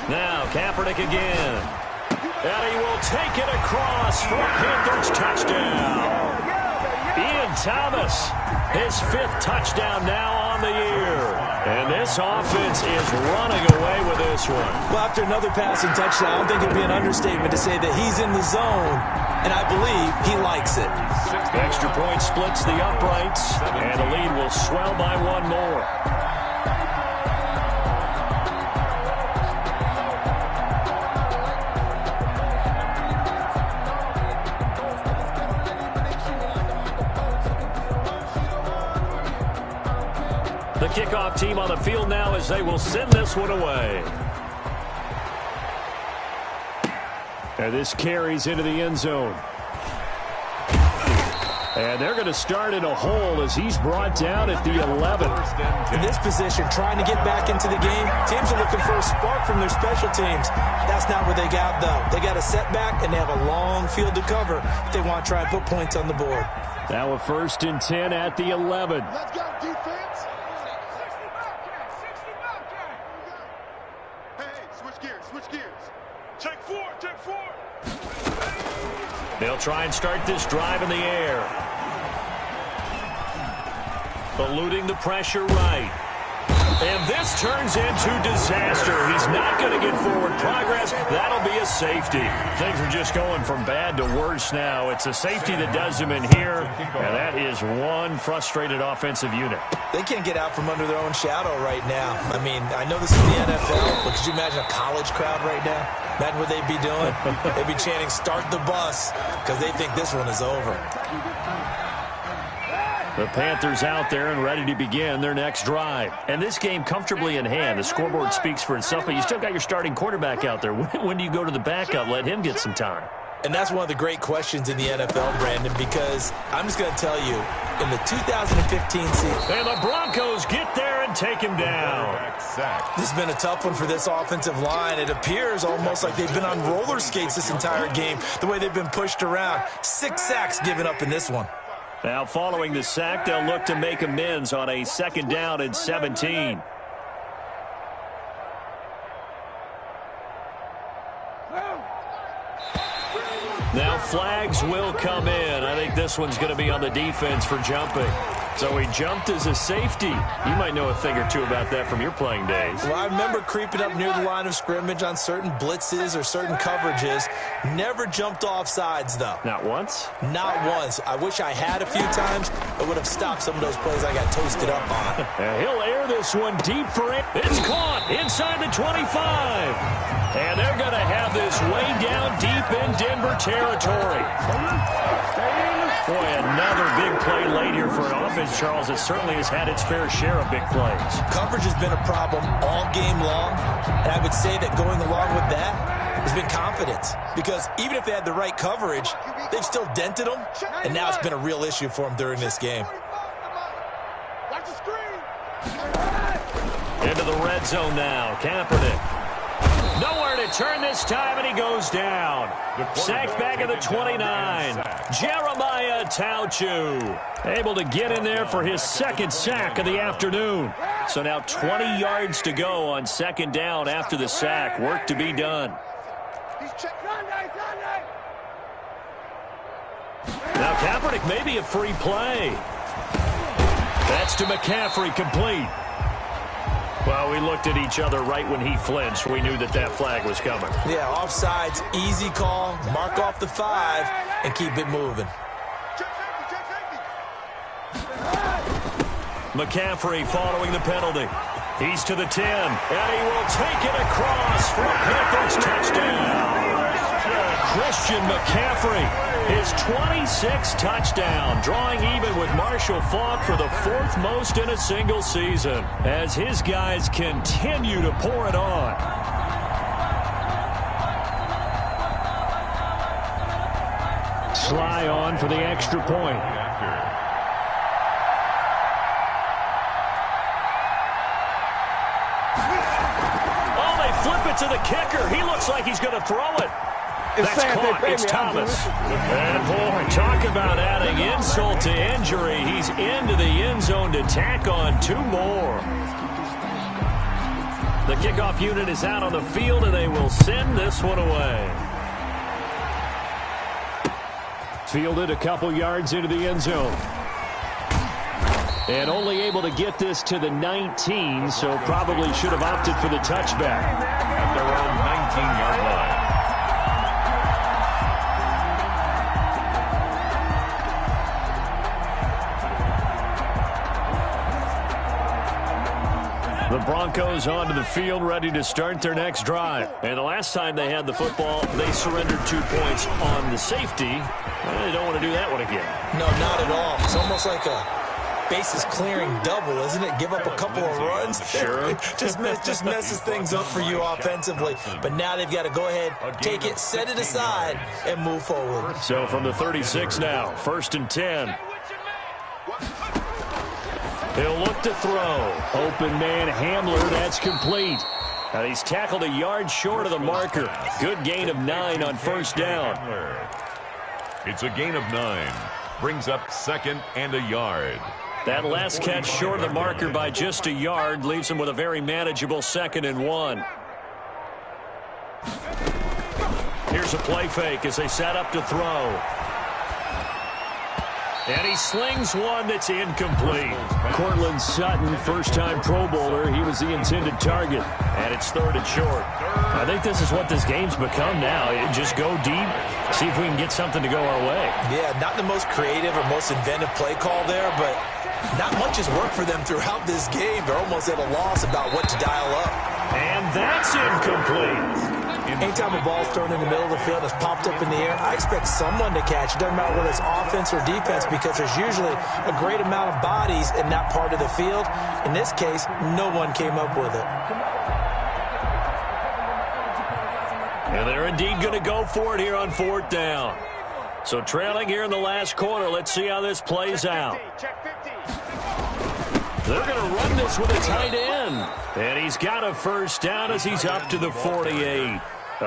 Now Kaepernick again. And he will take it across for a Panthers touchdown. Ian Thomas, his 5th touchdown now on the year. And this offense is running away with this one. Well, after another passing touchdown, I don't think it'd be an understatement to say that he's in the zone, and I believe he likes it. Extra point splits the uprights, and the lead will swell by 1 more. The kickoff team on the field now as they will send this one away. And this carries into the end zone. And they're going to start in a hole as he's brought down at the 11. In this position, trying to get back into the game, teams are looking for a spark from their special teams. That's not what they got, though. They got a setback, and they have a long field to cover if they want to try and put points on the board. Now a 1st and 10 at the 11. Let's go, defense. Switch gears. Take 4. They'll try and start this drive in the air. Eluding the pressure right. And this turns into disaster. He's not going to get forward progress. That'll be a safety. Things are just going from bad to worse now. It's a safety that does him in here, and that is one frustrated offensive unit. They can't get out from under their own shadow right now. I mean, I know this is the NFL, but could you imagine a college crowd right now? Imagine what they'd be doing. They'd be chanting, "Start the bus," because they think this one is over. The Panthers out there and ready to begin their next drive. And this game comfortably in hand. The scoreboard speaks for itself, but you still got your starting quarterback out there. When do you go to the backup? Let him get some time. And that's one of the great questions in the NFL, Brandon, because I'm just going to tell you, in the 2015 season. And the Broncos get there and take him down. This has been a tough one for this offensive line. It appears almost like they've been on roller skates this entire game, the way they've been pushed around. 6 sacks given up in this one. Now, following the sack, they'll look to make amends on a 2nd down and 17. Now, flags will come in. I think this one's going to be on the defense for jumping. So he jumped as a safety. You might know a thing or two about that from your playing days. Well, I remember creeping up near the line of scrimmage on certain blitzes or certain coverages. Never jumped off sides, though. Not once? Not once. I wish I had a few times. I would have stopped some of those plays I got toasted up on. And he'll air this one deep for it. It's caught inside the 25. And they're going to have this way down deep in Denver territory. Boy, another big play late here for an offense, Charles. It certainly has had its fair share of big plays. Coverage has been a problem all game long, and I would say that going along with that has been confidence. Because even if they had the right coverage, they've still dented them, and now it's been a real issue for them during this game. Watch the screen. Into the red zone now. Kaepernick. Nowhere to turn this time, and he goes down. Sacked back at the 29. Jeremiah Tauchu able to get in there for his second sack of the afternoon. So now 20 yards to go on second down after the sack. Work to be done. Now Kaepernick may be a free play. That's to McCaffrey, complete. Well, we looked at each other right when he flinched. We knew that that flag was coming. Yeah, offsides, easy call. Mark off the 5 and keep it moving. McCaffrey following the penalty. He's to the 10, and he will take it across for a Panthers touchdown. Christian McCaffrey, his 26th touchdown, drawing even with Marshall Faulk for the 4th most in a single season, as his guys continue to pour it on. Sly on for the extra point. Oh, they flip it to the kicker. He looks like he's going to throw it. That's caught. It's Thomas. And boy, talk about adding insult to injury. He's into the end zone to tack on 2 more. The kickoff unit is out on the field, and they will send this one away. Fielded a couple yards into the end zone. And only able to get this to the 19, so probably should have opted for the touchback. At their own 19-yard line. The Broncos onto the field, ready to start their next drive. And the last time they had the football, they surrendered 2 points on the safety. They don't want to do that one again. No, not at all. It's almost like a bases clearing double, isn't it? Give up a couple of runs. Sure. just messes things up for you offensively. But now they've got to go ahead, take it, set it aside, and move forward. So from the 36 now, 1st and 10. He'll look to throw. Open man Hamler, that's complete. Now he's tackled a yard short of the marker. Good gain of 9 on first down. It's a gain of 9. Brings up 2nd and a yard. That last catch short of the marker by just a yard leaves him with a very manageable 2nd and 1. Here's a play fake as they set up to throw. And he slings one that's incomplete. Cortland Sutton, first-time Pro Bowler. He was the intended target. And it's 3rd and short. I think this is what this game's become now. Just go deep, see if we can get something to go our way. Yeah, not the most creative or most inventive play call there, but not much has worked for them throughout this game. They're almost at a loss about what to dial up. And that's incomplete. Anytime a ball's thrown in the middle of the field, it's popped up in the air, I expect someone to catch. It doesn't matter whether it's offense or defense, because there's usually a great amount of bodies in that part of the field. In this case, no one came up with it. And they're indeed going to go for it here on 4th down. So trailing here in the last quarter. Let's see how this plays out. They're going to run this with a tight end. And he's got a first down as he's up to the 48.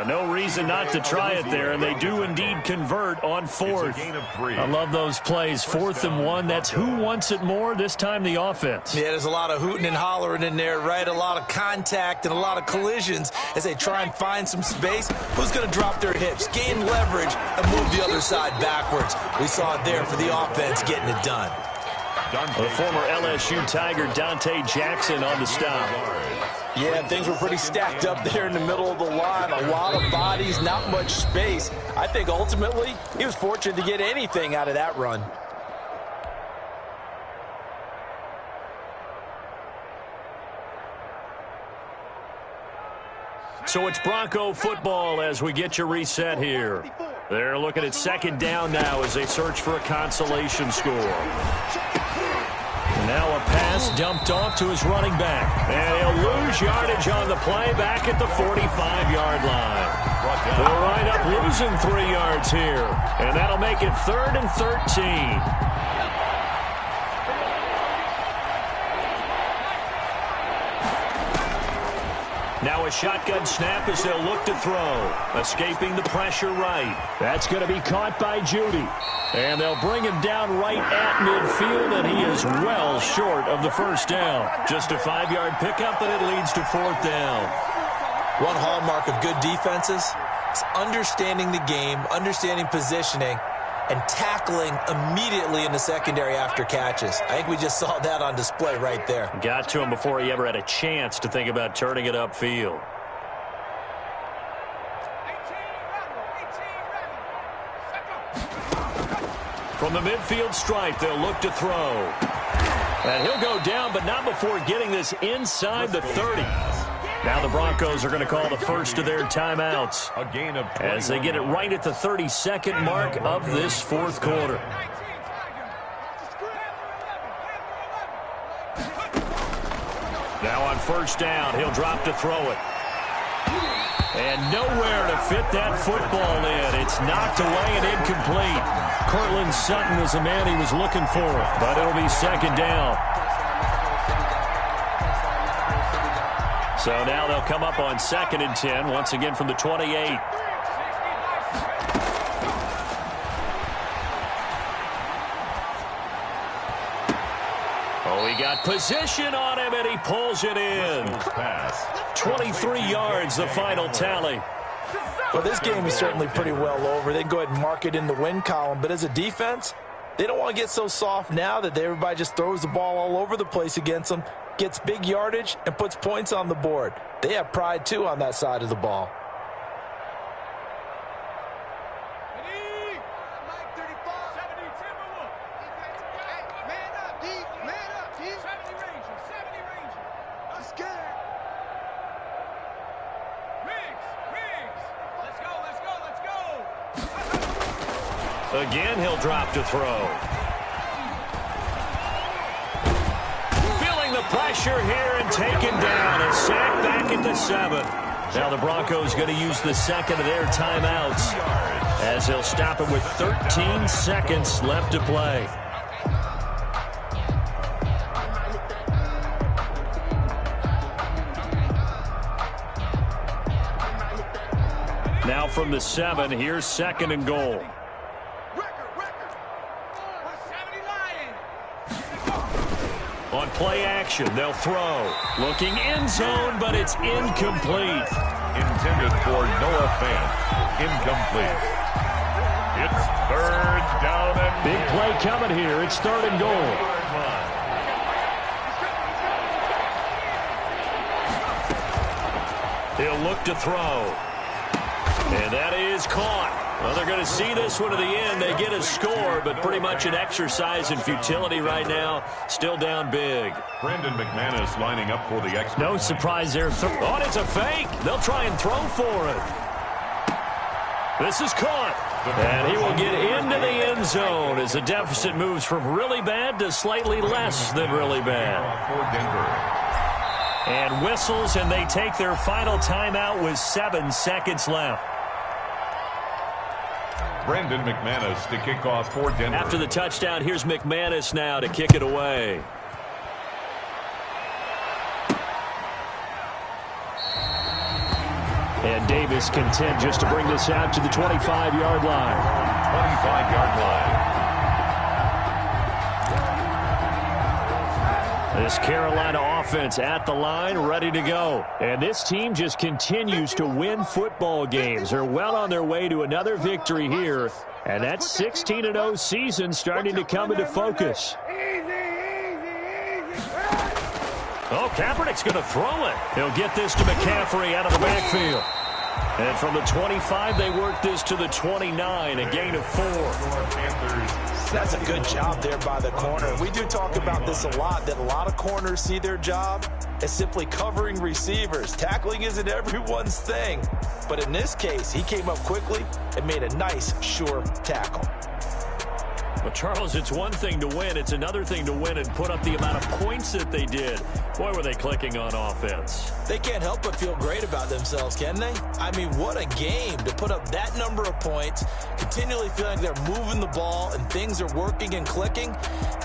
No reason not to try it there, and they do indeed convert on 4th. I love those plays. 4th and 1. That's who wants it more, this time the offense. Yeah, there's a lot of hooting and hollering in there, right? A lot of contact and a lot of collisions as they try and find some space. Who's going to drop their hips, gain leverage, and move the other side backwards? We saw it there for the offense getting it done. The former LSU Tiger Dante Jackson on the stop. Yeah, things were pretty stacked up there in the middle of the line. A lot of bodies, not much space. I think ultimately he was fortunate to get anything out of that run. So it's Bronco football as we get you reset here. They're looking at 2nd down now as they search for a consolation score. Now a pass dumped off to his running back. And he'll lose yardage on the play back at the 45-yard line. They'll wind up losing 3 yards here. And that'll make it 3rd and 13. Now a shotgun snap as they'll look to throw. Escaping the pressure right. That's going to be caught by Judy. And they'll bring him down right at midfield, and he is well short of the first down. Just a 5-yard pickup, and it leads to 4th down. One hallmark of good defenses is understanding the game, understanding positioning, and tackling immediately in the secondary after catches. I think we just saw that on display right there. Got to him before he ever had a chance to think about turning it upfield. From the midfield stripe, they'll look to throw. And he'll go down, but not before getting this inside the 30. Now the Broncos are going to call the first of their timeouts A gain of as they get it right at the 32nd mark of this 4th quarter. Now on first down, he'll drop to throw it. And nowhere to fit that football in. It's knocked away and incomplete. Cortland Sutton was the man he was looking for, but it'll be 2nd down. So now they'll come up on 2nd and 10, once again from the 28. Oh, he got position on him, and he pulls it in. 23 yards, the final tally. Well, this game is certainly pretty well over. They can go ahead and mark it in the win column, but as a defense, they don't want to get so soft now that everybody just throws the ball all over the place against them, gets big yardage, and puts points on the board. They have pride, too, on that side of the ball. Again, he'll drop to throw. Feeling the pressure here and taken down. A sack back at the 7. Now the Broncos going to use the 2nd of their timeouts as they'll stop it with 13 seconds left to play. Now from the 7, here's 2nd and goal. On play action, they'll throw. Looking end zone, but it's incomplete. Intended for Noah Fant. Incomplete. It's 3rd down and Big play coming here. It's 3rd and goal. He'll look to throw. And that is caught. Well, they're going to see this one to the end. They get a score, but pretty much an exercise in futility right now. Still down big. Brandon McManus lining up for the extra. No surprise there. Oh, and it's a fake. They'll try and throw for it. This is caught. And he will get into the end zone as the deficit moves from really bad to slightly less than really bad. For Denver. And whistles, and they take their final timeout with 7 seconds left. Brandon McManus to kick off for Denver. After the touchdown, here's McManus now to kick it away. And Davis content just to bring this out to the 25-yard line. 25-yard line. This Carolina offense at the line, ready to go. And this team just continues to win football games. They're well on their way to another victory here. And that 16-0 season starting to come into focus. Oh, Kaepernick's going to throw it. He'll get this to McCaffrey out of the backfield. And from the 25, they work this to the 29, a gain of 4. That's a good job there by the corner. We do talk about this a lot, that a lot of corners see their job as simply covering receivers. Tackling isn't everyone's thing. But in this case, he came up quickly and made a nice, sure tackle. Well, Charles, it's one thing to win. It's another thing to win and put up the amount of points that they did. Boy, were they clicking on offense. They can't help but feel great about themselves, can they? I mean, what a game to put up that number of points, continually feeling like they're moving the ball and things are working and clicking.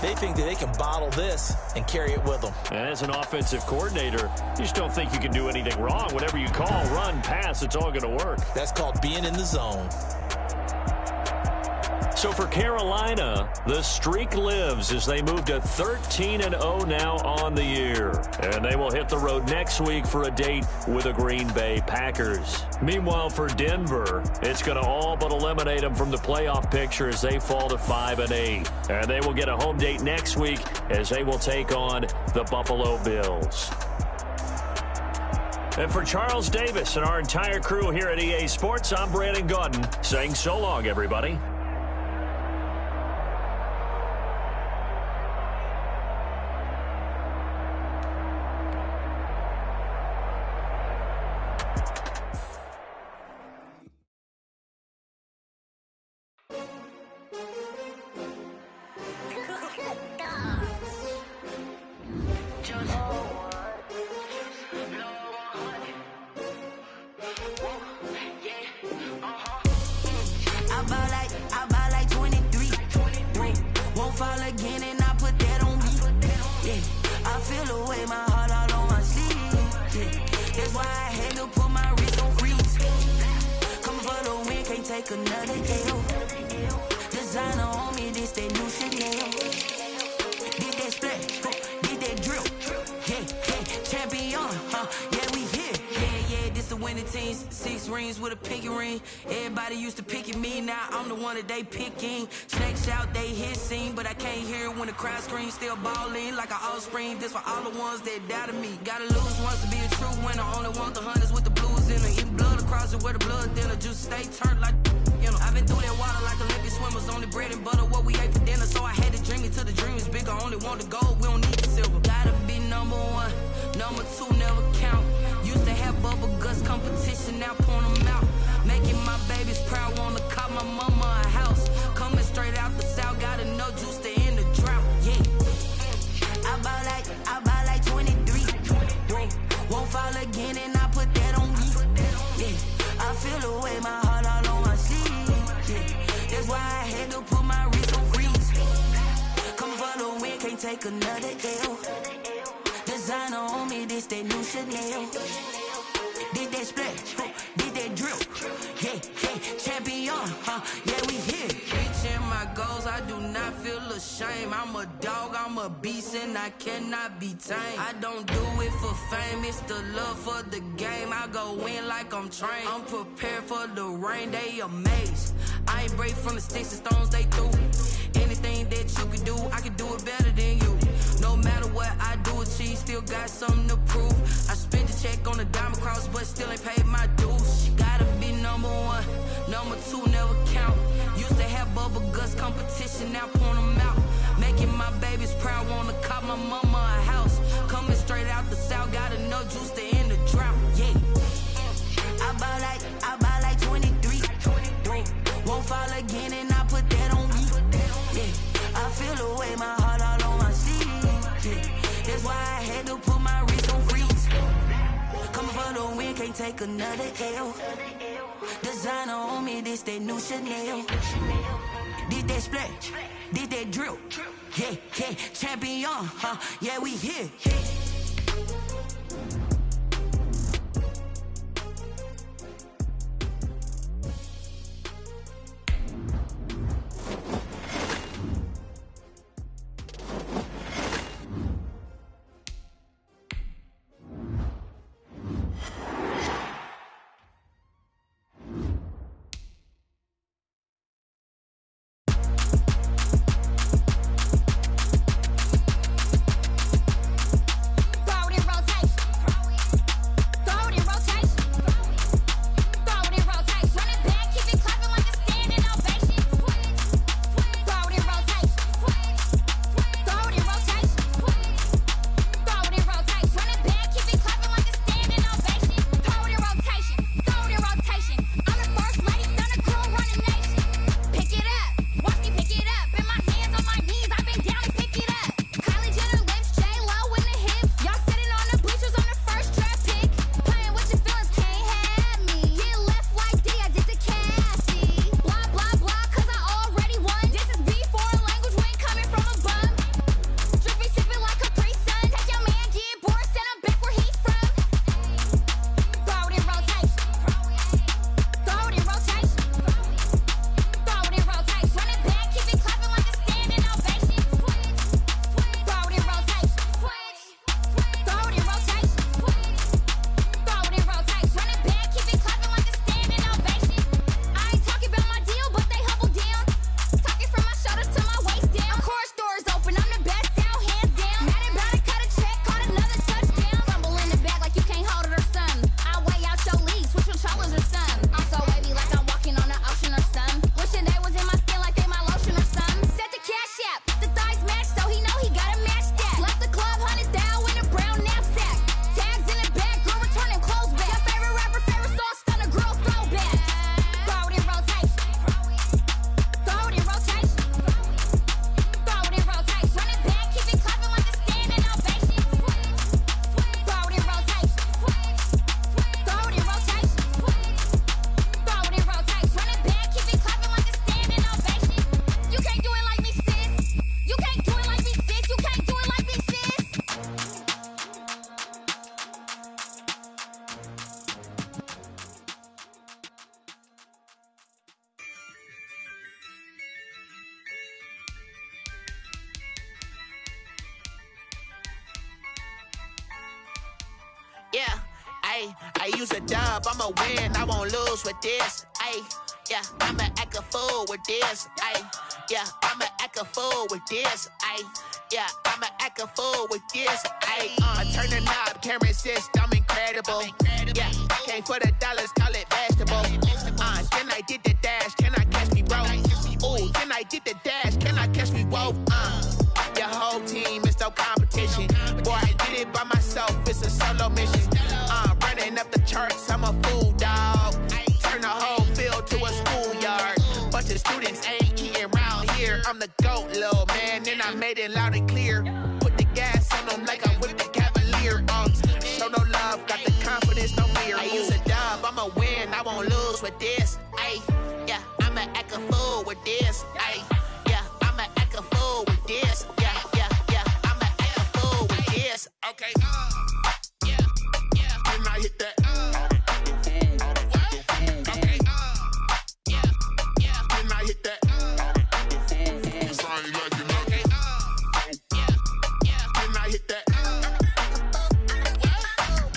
They think that they can bottle this and carry it with them. And as an offensive coordinator, you just don't think you can do anything wrong. Whatever you call, run, pass, it's all going to work. That's called being in the zone. So for Carolina, the streak lives as they move to 13-0 now on the year. And they will hit the road next week for a date with the Green Bay Packers. Meanwhile, for Denver, it's going to all but eliminate them from the playoff picture as they fall to 5-8. And they will get a home date next week as they will take on the Buffalo Bills. And for Charles Davis and our entire crew here at EA Sports, I'm Brandon Gaudin saying so long, everybody. They picking snakes out, they hissing, but I can't hear when the crowd screams. Still balling like an offspring. This for all the ones that doubted me. Gotta lose once to be a true winner. Only want the hunters with the blues in it. Eating blood across it where the blood dinner. Juice stay turned like you know. I've been through that water like Olympic swimmers. Only bread and butter what we ate for dinner. So I had to dream it till the dream is bigger. Only want the gold, we don't need the silver. Gotta be number one, number two never count. Used to have bubble guts competition, now point them out. Making my babies proud, wanna call my mama a house. Coming straight out the south, gotta know juice to end the drought. Yeah, I bought like 23. Won't fall again, and I put that on me. Yeah, I feel the way, my heart all on my sleeve. Yeah, that's why I had to put my wrist on freeze. Come for the win, can't take another L. Designer on me, this that new Chanel. Did that splash, did that drill. Yeah, champion, yeah, we here. Reaching my goals, I do not feel ashamed. I'm a dog, I'm a beast, and I cannot be tamed. I don't do it for fame, it's the love for the game. I go in like I'm trained. I'm prepared for the rain, they amazed. I ain't break from the sticks and stones they threw. Anything that you can do, I can do it better than you. No matter what I do achieve, still got something to prove. I spent the check on the diamond cross, but still ain't paid my dues. Gotta be number one, number two never count. Used to have bubble guts competition, now point them out. Making my babies proud, wanna call my mama a house. Coming straight out the south, gotta know juice to end the drought. Yeah, I bought like 23. Won't fall again, and I put that on me. Yeah, I feel the way, my heart all on my sleeve. Yeah, that's why I had to put my wrist on freeze. Coming for the win, can't take another L. Designer on me, this that new Chanel. Did that splash, did that drill. Yeah, champion, yeah, we here. Yeah, I use a dub, I'ma win, I won't lose with this. Yeah, I'ma act a fool with this. Yeah, I'ma act a fool with this. Yeah, I'ma act a fool with this. I turn the knob, camera assist, I'm incredible. Yeah, came for the dollars, call it vegetable. Then I did the dash, can I catch me, bro? Ooh, then I did the dash, can I catch me, whoa? Your whole team is no competition. Boy, I did it by myself, it's a solo mission. Running up the charts, I'm a fool, dog. Turn the whole field to a schoolyard. Bunch of students ain't eating round here. I'm the GOAT, little man, and I made it loud and clear. Put the gas on them like I'm with the Cavalier. Show no love, got the confidence, no fear. I use a dub, I'ma win, I won't lose with this. Yeah, I'ma act a fool with this. Yeah, I'ma act a fool with this. Yeah, I'ma act a fool with this. Okay, yeah, can I hit that? Okay, yeah, can I hit that? Cause I ain't like it, okay, yeah, can I hit that?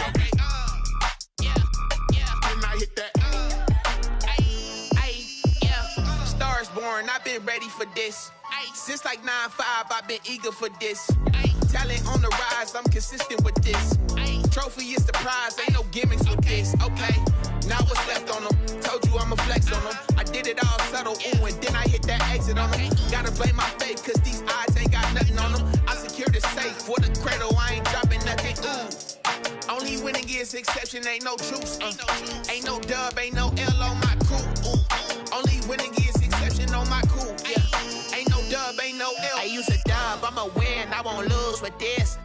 Okay, yeah, can I hit that? Yeah, stars born, I've been ready for this. Since like 9-5, I've been eager for this. Talent on the rise, I'm consistent with this. Trophy is the prize, ain't no gimmicks with this. Okay, now what's left on them? Told you I'ma flex on them. I did it all subtle, ooh, and then I hit that exit on them. Gotta blame my faith, cause these odds ain't got nothing on them. I secured the safe for the cradle, I ain't dropping nothing, ooh. Only winning is exception, ain't no truce. Ain't no dub, ain't no L on my crew. Only winning is exception on my crew. Yeah, ain't no dub, ain't no L. I use a dub, I'ma win, I won't lose with this.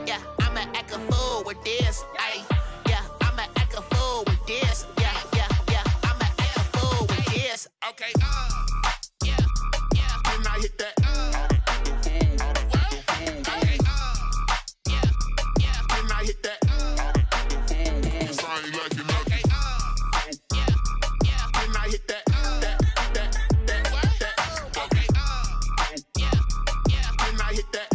Yeah, I'ma act a fool with this. Yeah, I'ma act a fool with this. Yeah, I'ma act a fool with this. Okay, yeah, can I hit that? Okay, yeah, can I hit that? Cause I ain't like it, okay, yeah, can I hit that? Okay, yeah, can I hit that?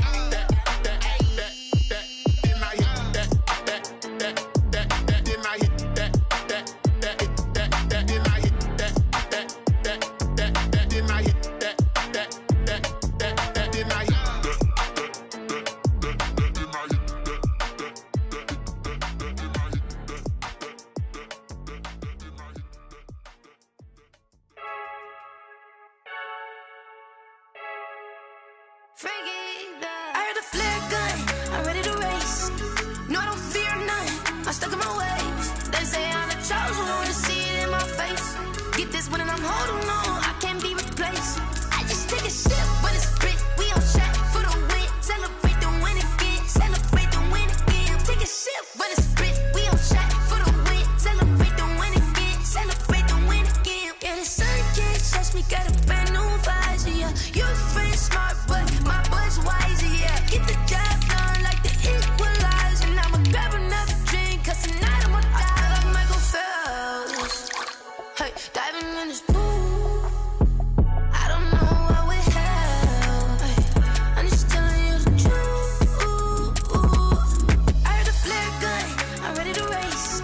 I heard a flare gun, I'm ready to race. No, I don't fear none, I'm stuck in my ways. They say I'm the chosen one, see it in my face. Get this one and I'm holding on, I can't be replaced. I just take a sip, but it's split, we on track for the win. Celebrate the win again, celebrate the win again. Take a sip, but it's split, we on track for the win. Celebrate the win again, celebrate the win again. Yeah, the sun can't touch me, got a brand new visor, yeah. You're friend smart, but my butt's wiser, yeah. Get the job done like the equalizer. Now I'ma grab another drink, cause tonight I'ma die like Michael Phelps. Hey, diving in this pool, I don't know what we have. Hey, I'm just telling you the truth. I heard a flare gun, I'm ready to race.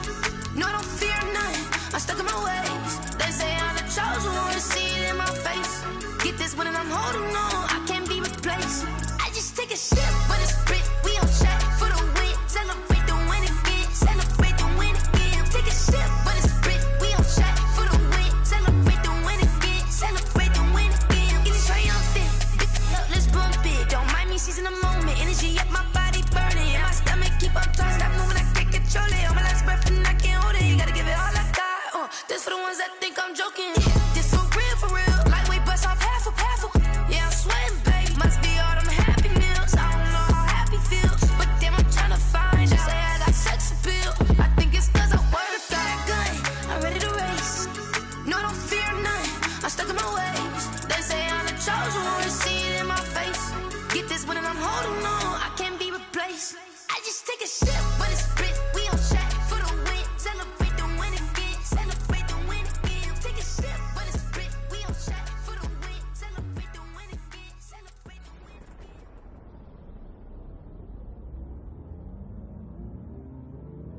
No, I don't fear none, I'm stuck in my ways. They say I'm the chosen one, see it in my face. Get this one and I'm holding on, I can't be replaced. I just take a sip, but it's split, we on track for the win. Celebrate the win again, celebrate the win again. Take a sip, but it's split, we on track for the win. Celebrate the win again, celebrate the win again. Get it triumphant, let's bump it. Don't mind me seizing the moment, energy up my body burning. And my stomach keep up tight, stop moving, I can't control it. On my last breath and I can't hold it, you gotta give it all I got. This for the ones that think I'm joking. This for real, lightweight bust off half a. Yeah, I'm sweating, babe, must be all them happy meals. I don't know how happy feels, but damn, I'm tryna find out. Say I got sex appeal, I think it's cause I wear the fire gun. I'm ready to race, no, I don't fear none, I'm stuck in my ways. They say I'm the chosen one, see it in my face. Get this one and I'm holding on, I can't be replaced. I just take a sip, but it's split, we on track for the win. Celebrate the win again, celebrate the win again. Take a sip, but it's split, we on track for the win. Celebrate the win again, celebrate the win again. 「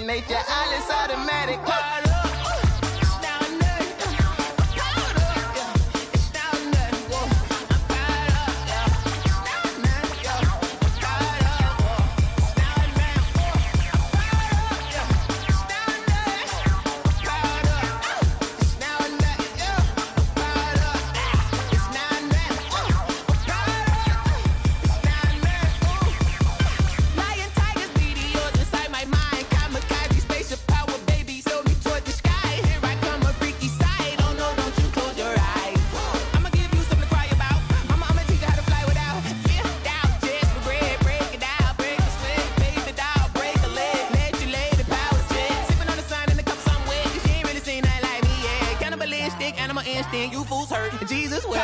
second nature. All is automatic. Caught up. You fools hurt. Jesus will.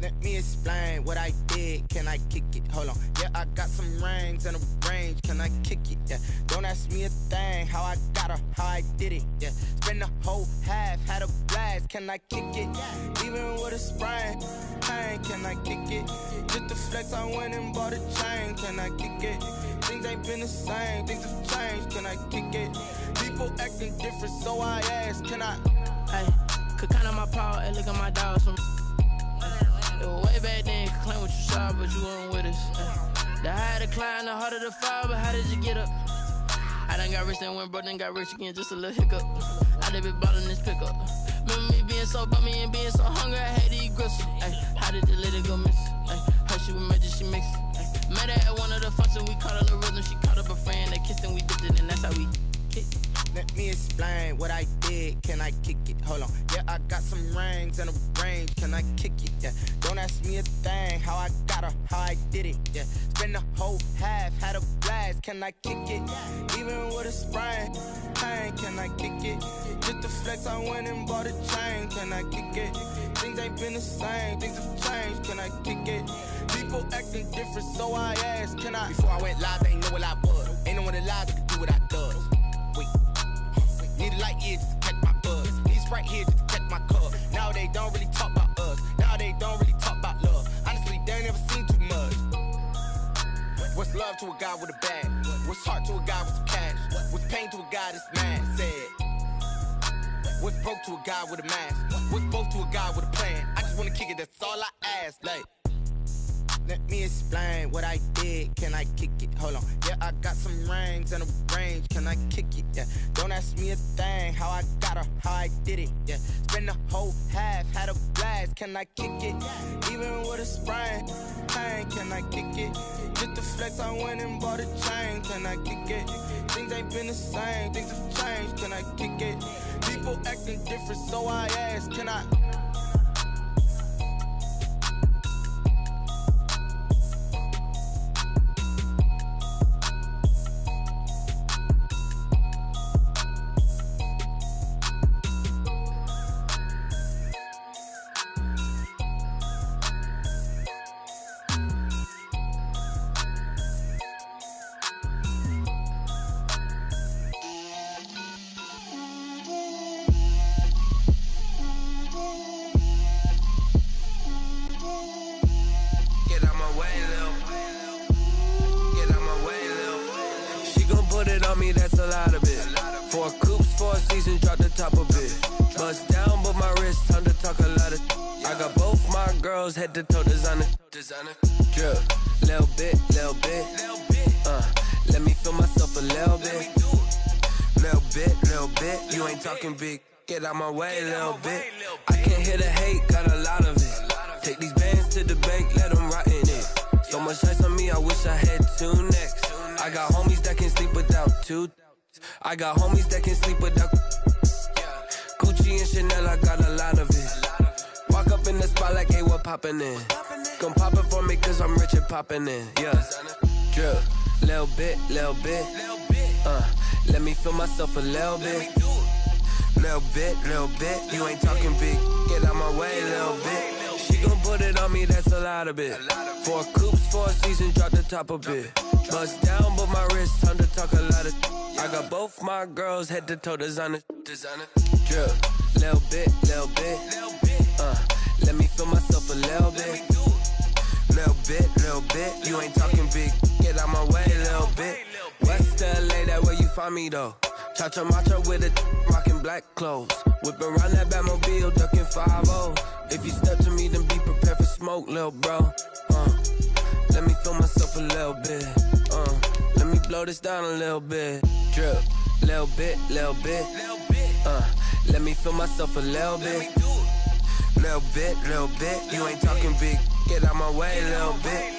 Let me explain what I did. Can I kick it? Hold on. Yeah, I got some rings and a range. Can I kick it? Yeah. Don't ask me a thing. How I got her, how I did it. Yeah. Spend the whole half, had a blast. Can I kick it? Even with a sprain. Pain, can I kick it? Just to flex, I went and bought a chain. Can I kick it? Things ain't been the same. Things have changed. Can I kick it? People acting different, so I ask. Can I? Hey, could count on my power and look at my dogs. Way back then, you could claim what you saw, but you weren't with us. The higher the climb, the harder the fall, but how did you get up? I done got rich, then went broke, then got rich again, just a little hiccup. I done been ballin' this pickup. Remember me being so bummy and being so hungry, I had to eat gristle. Ay, how did you let it go miss? Ay, how she was magic, she mixed. Met her at one of the functions, we caught a little rhythm, she caught up a friend, they kissed and we dipped it, and that's how we kicked. Let me explain what I did. Can I kick it? Hold on. Yeah, I got some rings and a range. Can I kick it? Yeah. Don't ask me a thing. How I got her, how I did it. Yeah. Spend the whole half, had a blast. Can I kick it? Even with a sprain. Pain, can I kick it? Just to flex, I went and bought a chain. Can I kick it? Things ain't been the same. Things have changed. Can I kick it? People acting different, so I asked. Can I? Before I went live, they ain't know what I was. Ain't no one alive that could do what I does. Wait. Need a light ear just to catch my buzz. Need Sprite here just to catch my cup. Now they don't really talk about us. Now they don't really talk about love. Honestly, they ain't never seen too much. What's love to a guy with a bag? What's heart to a guy with some cash? What's pain to a guy that's mad? Said. What's broke to a guy with a mask? What's both to a guy with a plan? I just wanna kick it, that's all I ask. Like, let me explain what I did. Can I kick it? Hold on. Yeah, I got some rings and a range. Can I kick it? Yeah. Don't ask me a thing. How I got her, how I did it. Yeah. Spend the whole half, had a blast. Can I kick it? Even with a sprain. Pain, can I kick it? Just to flex, I went and bought a chain. Can I kick it? Things ain't been the same. Things have changed. Can I kick it? People acting different, so I ask. Can I? put it on me, that's a lot of it. 4 coops, 4 seasons, drop the top a bit. Bust down, but my wrist, time to talk a lot of. I got both my girls head to toe designer. Drip, little bit. Let me feel myself a little bit. Little bit. You ain't talking big. Get out my way, little bit. I can't hear the hate, got a lot of it. Take these bands to the bank, let them rot in it. So much ice on me, I wish I had 2 necks. I got homies that can sleep without 2. I got homies that can sleep without. Gucci and Chanel, I got a lot of it. Walk up in the spot like, hey, what poppin' in? Come pop it for me, cause I'm rich and poppin' in. Yeah, drip, little bit. Let me feel myself a little bit. Little bit. You ain't talking big. Get out my way, little bit. She gon' put it on me, that's a lot of it. 4 coops, 4 seasons, drop the top a bit. Bust down, but my wrist, time to talk a lot of. I got both my girls head to toe designer. Drip, little bit. Let me feel myself a little bit. Little bit. You ain't talking big. Get out my way, little bit. West LA, that where you find me though. Cha-cha matcha with a rockin' black clothes. Whip around that Batmobile, ducking 5-0. If you step to me, then be prepared for smoke, little bro. Let me feel myself a little bit. Let me blow this down a little bit. Drip, little bit. Let me feel myself a little bit. Little bit. You ain't talking big. Get out my way, little bit.